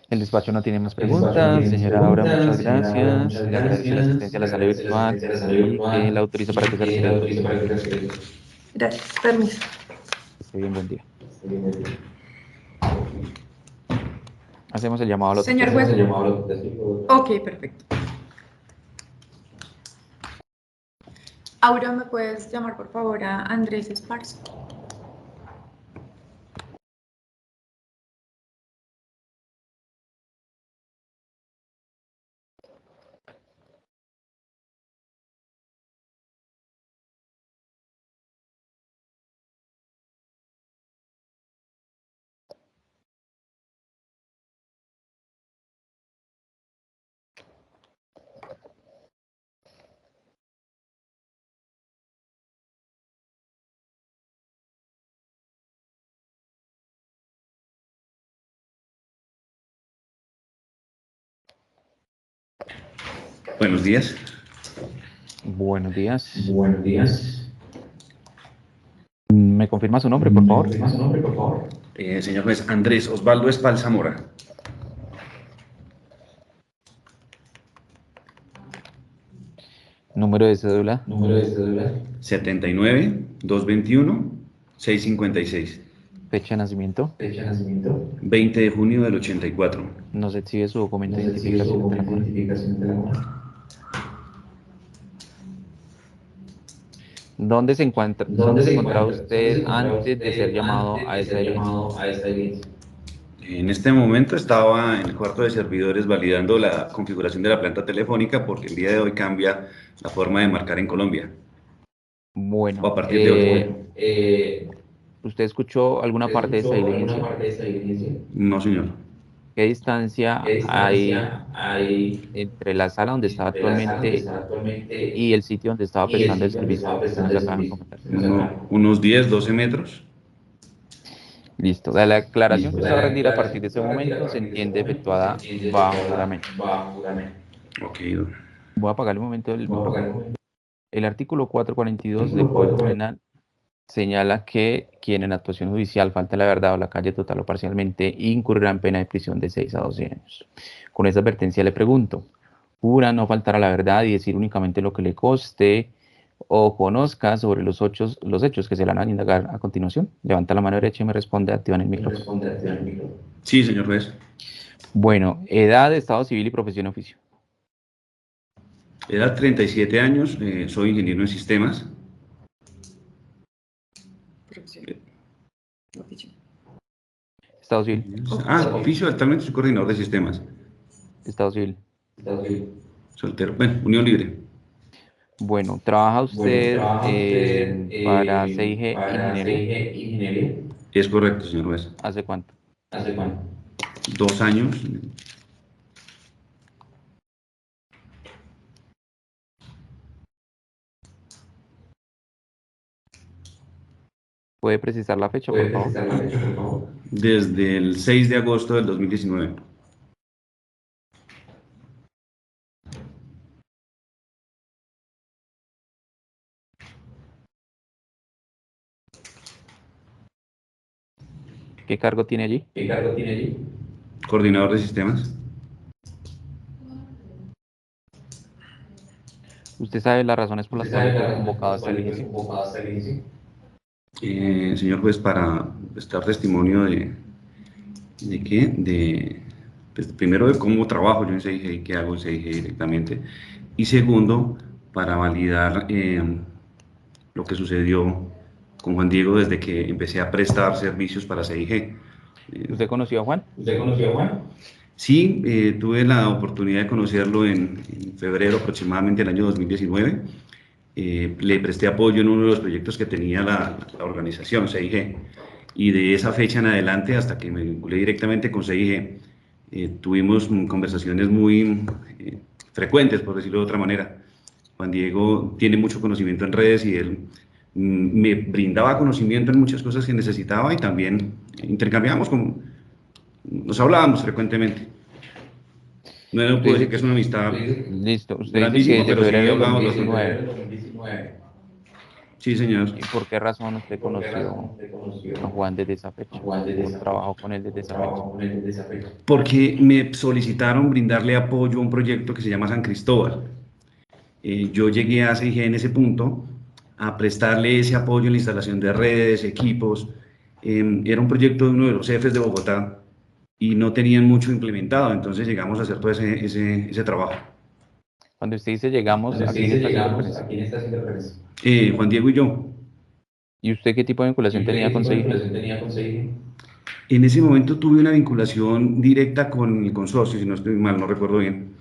El despacho no tiene más preguntas. Señora Aura, muchas gracias. Le agradece la asistencia a la sala virtual y que la autoriza para que se retire del juicio. Gracias, permiso. Esté bien, buen día. Hacemos el llamado a los Señor juez. Ok, perfecto. Aura, ¿me puedes llamar por favor a Andrés Esparza? Buenos días. Buenos días. ¿Me confirma su nombre, por favor? Señor juez, Andrés Osvaldo Espal Zamora. Número de cédula. 79-221-656. Fecha de nacimiento. 20 de junio del 84. No se exhibe su documento de identificación ante la Cámara. ¿Dónde se encontraba usted antes de ser llamado a esa audiencia? En este momento estaba en el cuarto de servidores validando la configuración de la planta telefónica porque el día de hoy cambia la forma de marcar en Colombia. Bueno, O a partir de hoy. ¿usted escuchó alguna parte de esa diligencia? No, señor. ¿Qué distancia hay entre la sala donde estaba actualmente y el sitio donde estaba prestando el servicio que nos acaban de comentar? Unos 10, 12 metros. Listo. De la aclaración que usted va a rendir a partir de ese momento se entiende efectuada bajo juramento. Ok. Voy a apagar un momento el micrófono. El artículo 442 del Código Penal señala que quien en actuación judicial falte la verdad o la calle total o parcialmente incurrirá en pena de prisión de 6 a 12 años. Con esta advertencia le pregunto, ¿jura no faltar a la verdad y decir únicamente lo que le conste o conozca sobre los hechos que se le van a indagar a continuación? Levanta la mano derecha y me responde, activan el micrófono. Sí, señor juez. Bueno, edad, estado civil y profesión oficio. Edad 37 años, soy ingeniero en sistemas. Estado civil. Oficio, actualmente soy coordinador de sistemas. Estado civil. Soltero, bueno, unión libre. Bueno, ¿trabaja usted para CIG Ingeniería? Es correcto, señor juez. ¿Hace cuánto? 2 años. ¿Puede precisar la fecha, por favor? Desde el 6 de agosto del 2019. ¿Qué cargo tiene allí? Coordinador de sistemas. ¿Usted sabe las razones por las cuales fue convocado a esta diligencia? Señor juez, para prestar testimonio ¿de qué? Pues, primero, de cómo trabajo yo en CIG y qué hago en CIG directamente. Y segundo, para validar lo que sucedió con Juan Diego desde que empecé a prestar servicios para CIG. ¿Usted conoció a Juan? Sí, tuve la oportunidad de conocerlo en febrero aproximadamente del año 2019. Le presté apoyo en uno de los proyectos que tenía la organización CIG, y de esa fecha en adelante, hasta que me vinculé directamente con CIG, tuvimos conversaciones muy frecuentes, por decirlo de otra manera. Juan Diego tiene mucho conocimiento en redes y él me brindaba conocimiento en muchas cosas que necesitaba, y también intercambiábamos, nos hablábamos frecuentemente. No puedo decir que es una amistad Listo. Usted dice que grandísima, desde pero sí febrero del hablábamos 2019. Sí, señor. ¿Y por qué razón usted conoció a Juan desde esa fecha? ¿O trabajó con él desde esa fecha? Porque me solicitaron brindarle apoyo a un proyecto que se llama San Cristóbal. Yo llegué a CIG en ese punto a prestarle ese apoyo en la instalación de redes, equipos. Era un proyecto de uno de los jefes de Bogotá y no tenían mucho implementado, entonces llegamos a hacer todo ese trabajo. Cuando usted dice llegamos, ¿a quién está haciendo referencia? Juan Diego y yo. ¿Y usted qué tipo de vinculación tenía con CIG? En ese momento tuve una vinculación directa con el consorcio, si no estoy mal, no recuerdo bien.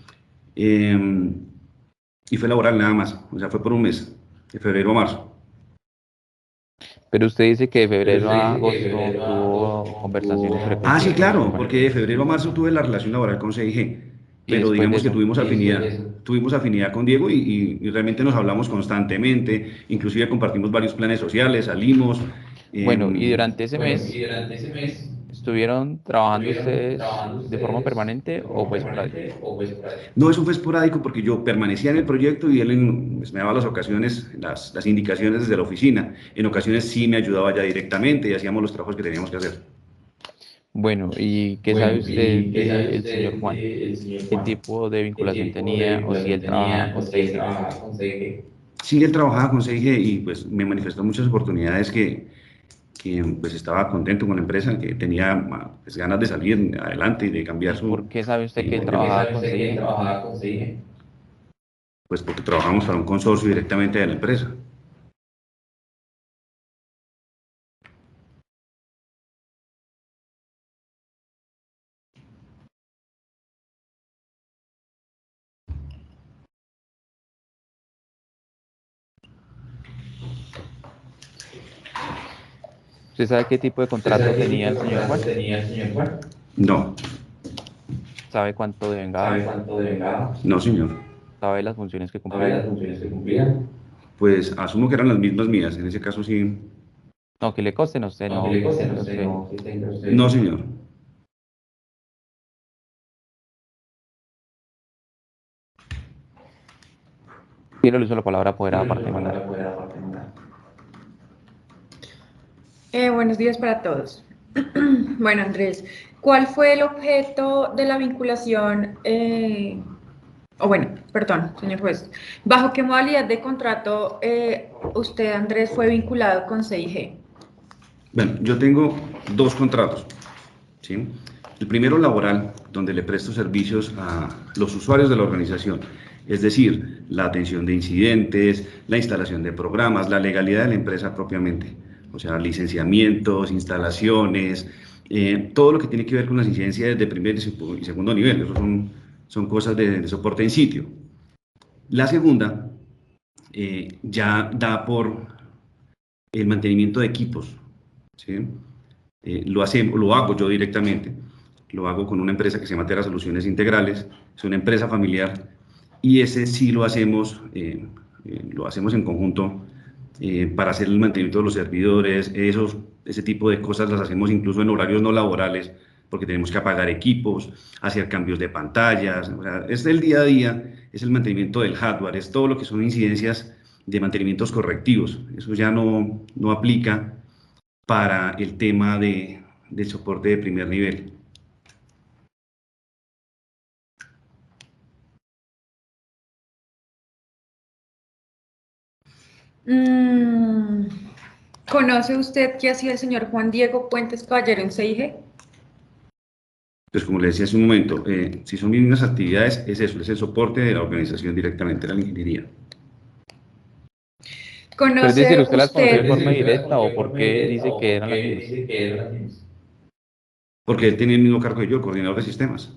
Y fue laboral nada más, o sea, fue por un mes, de febrero a marzo. Pero usted dice que de febrero a agosto tuvo conversaciones frecuentes. Sí, claro, porque de febrero a marzo tuve la relación laboral con CIG, pero digamos que tuvimos afinidad con Diego y realmente nos hablamos constantemente, inclusive compartimos varios planes sociales, salimos. Bueno, y durante ese mes, ¿estuvieron trabajando ustedes de forma permanente o fue esporádico? No, eso fue esporádico porque yo permanecía en el proyecto y él pues, me daba las ocasiones, las indicaciones desde la oficina. En ocasiones sí me ayudaba ya directamente y hacíamos los trabajos que teníamos que hacer. Bueno, ¿y qué sabe usted del señor Juan? ¿Qué tipo de vinculación tenía o si él trabajaba con CIG? Sí, él trabajaba con CIG y pues me manifestó muchas oportunidades que pues estaba contento con la empresa, que tenía pues, ganas de salir adelante y de cambiar su... ¿Por qué sabe usted que él trabajaba con CIG? Pues porque trabajamos para un consorcio directamente de la empresa. ¿Usted sabe qué tipo de contrato tenía el señor Juan? No. ¿Sabe cuánto devengaba? No, señor. ¿Sabe las funciones que cumplía? Pues asumo que eran las mismas mías, en ese caso sí. No, que le costen a usted, no. No, señor. Tiene el uso de la palabra apoderada, aparte de mandar. Buenos días para todos. Bueno, Andrés, ¿cuál fue el objeto de la vinculación? Perdón, señor juez. ¿Bajo qué modalidad de contrato usted, Andrés, fue vinculado con CIG? Bueno, yo tengo dos contratos, ¿sí? El primero laboral, donde le presto servicios a los usuarios de la organización, es decir, la atención de incidentes, la instalación de programas, la legalidad de la empresa propiamente, o sea, licenciamientos, instalaciones, todo lo que tiene que ver con las incidencias de primer y segundo nivel, eso son cosas de soporte en sitio. La segunda ya da por el mantenimiento de equipos, ¿sí? Lo hago yo directamente, lo hago con una empresa que se llama Terra Soluciones Integrales, es una empresa familiar, y ese sí lo hacemos en conjunto para hacer el mantenimiento de los servidores, ese tipo de cosas las hacemos incluso en horarios no laborales, porque tenemos que apagar equipos, hacer cambios de pantallas, o sea, es el día a día, es el mantenimiento del hardware, es todo lo que son incidencias de mantenimientos correctivos, eso ya no aplica para el tema del soporte de primer nivel. ¿Conoce usted qué hacía el señor Juan Diego Puentes Caballero en CIG? Pues como le decía hace un momento, si son mis mismas actividades, es eso, es el soporte de la organización directamente, de la ingeniería. Pero es decir, ¿Conoce ¿usted las conoció de usted? forma directa o por qué dice que eran las mismas? Porque él tenía el mismo cargo que yo, coordinador de sistemas.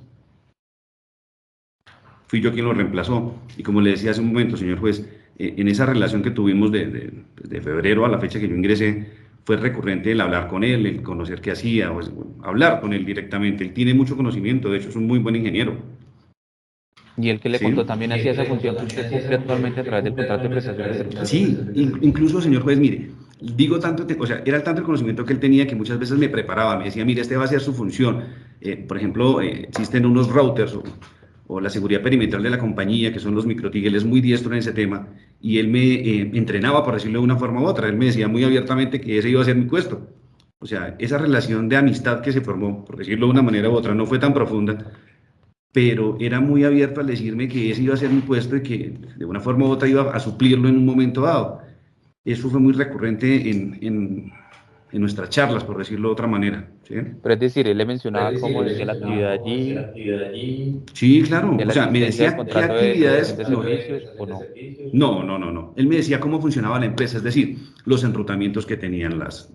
Fui yo quien lo reemplazó. Y como le decía hace un momento, señor juez, en esa relación que tuvimos de febrero a la fecha que yo ingresé, fue recurrente el hablar con él, el conocer qué hacía, o hablar con él directamente. Él tiene mucho conocimiento, de hecho es un muy buen ingeniero. Y el que le Sí. contó también hacía esa función que usted cumple actualmente a través del contrato de prestación de servicios. Sí, incluso, señor juez, mire, digo tanto, o sea, era tanto el conocimiento que él tenía que muchas veces me preparaba, me decía, mire, este va a ser su función. Por ejemplo, existen unos routers o la seguridad perimetral de la compañía, que son los microtig, él es muy diestro en ese tema, y él me entrenaba, por decirlo de una forma u otra, él me decía muy abiertamente que ese iba a ser mi puesto. O sea, esa relación de amistad que se formó, por decirlo de una manera u otra, no fue tan profunda, pero era muy abierto al decirme que ese iba a ser mi puesto y que de una forma u otra iba a suplirlo en un momento dado. Eso fue muy recurrente en nuestras charlas, por decirlo de otra manera. ¿Sí? Pero es decir, él le mencionaba cómo hacía la actividad allí, Sí, claro. de la O sea, me existencia del decía qué contrato de prestación actividades. de servicios o no. No. Él me decía cómo funcionaba la empresa, es decir, los enrutamientos que tenían las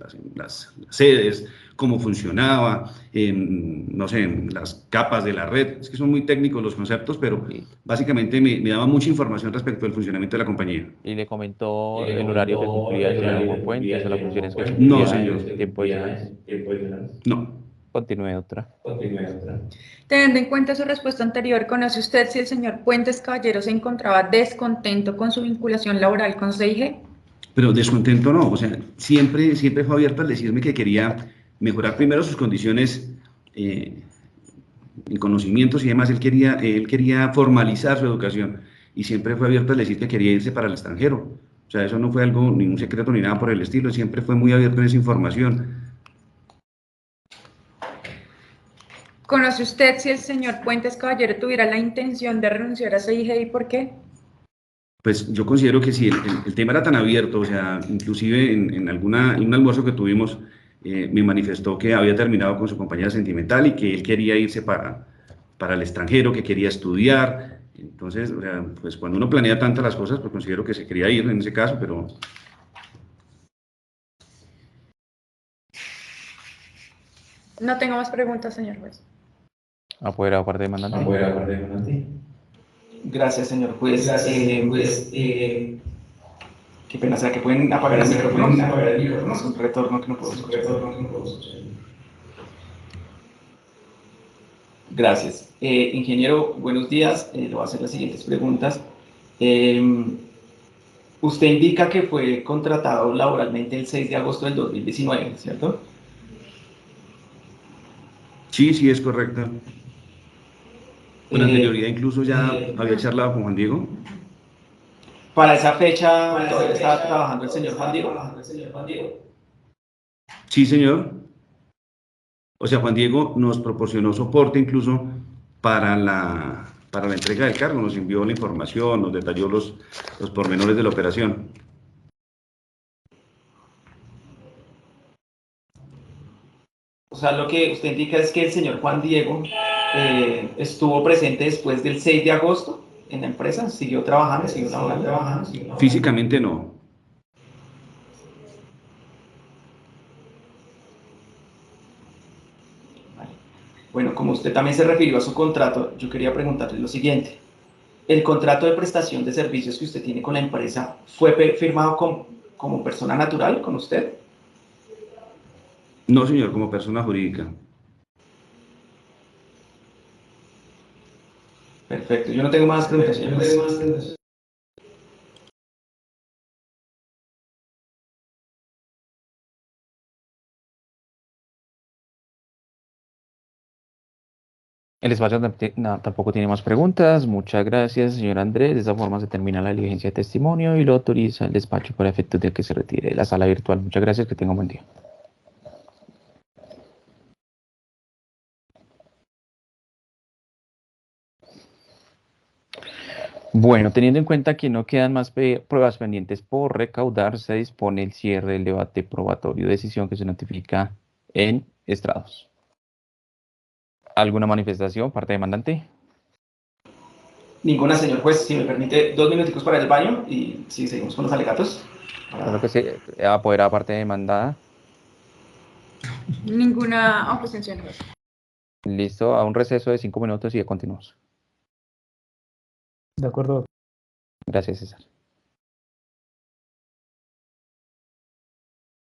sedes, cómo funcionaba, no sé, las capas de la red. Es que son muy técnicos los conceptos, pero Sí. básicamente me daba mucha información respecto al funcionamiento de la compañía. Y le comentó el horario que cumplía el señor Juan Puentes o las funciones que No, cumplía señor. en tiempo adicional. No. Continúe, otra. Teniendo en cuenta su respuesta anterior, ¿conoce usted si el señor Puentes Caballero se encontraba descontento con su vinculación laboral con CIG? Pero descontento no, o sea, siempre fue abierto al decirme que quería mejorar primero sus condiciones en conocimientos y demás, él quería formalizar su educación y siempre fue abierto al decir que quería irse para el extranjero. O sea, eso no fue algo, ningún secreto ni nada por el estilo, siempre fue muy abierto en esa información. ¿Conoce usted si el señor Puentes Caballero tuviera la intención de renunciar a CIG y por qué? Pues yo considero que si el tema era tan abierto, o sea, inclusive en un almuerzo que tuvimos, me manifestó que había terminado con su compañía sentimental y que él quería irse para el extranjero, que quería estudiar. Entonces, o sea, pues cuando uno planea tantas las cosas, pues considero que se quería ir en ese caso, pero... No tengo más preguntas, señor juez. Afuera, parte demandante. Gracias, señor juez. Qué pena, o sea, que pueden apagar el micrófono. Es un retorno que no puedo escuchar. Gracias. Ingeniero, buenos días. Le voy a hacer las siguientes preguntas. Usted indica que fue contratado laboralmente el 6 de agosto del 2019, ¿cierto? Sí, es correcto. Con anterioridad incluso ya había charlado con Juan Diego. Para esa fecha todavía estaba trabajando el señor Juan Diego. Sí, señor. O sea, Juan Diego nos proporcionó soporte incluso para la entrega del cargo, nos envió la información, nos detalló los pormenores de la operación. O sea, lo que usted indica es que el señor Juan Diego estuvo presente después del 6 de agosto en la empresa, siguió trabajando, siguió trabajando. Físicamente no. Vale. Bueno, como usted también se refirió a su contrato, yo quería preguntarle lo siguiente. ¿El contrato de prestación de servicios que usted tiene con la empresa fue firmado como persona natural con usted? No, señor, como persona jurídica. Perfecto, yo no tengo más preguntas, señor juez. El espacio tampoco tiene más preguntas. Muchas gracias, señor Andrés. De esa forma se termina la diligencia de testimonio y lo autoriza el despacho para efectos de que se retire de la sala virtual. Muchas gracias, que tenga un buen día. Bueno, teniendo en cuenta que no quedan más pruebas pendientes por recaudar, se dispone el cierre del debate probatorio, decisión que se notifica en estrados. ¿Alguna manifestación, parte demandante? Ninguna, señor juez. Si me permite 2 minuticos para el baño y si seguimos con los alegatos. Creo que se apodera parte demandada. Ninguna objeción, señor juez. Listo, a un receso de 5 minutos y ya continuamos. De acuerdo. Gracias, César.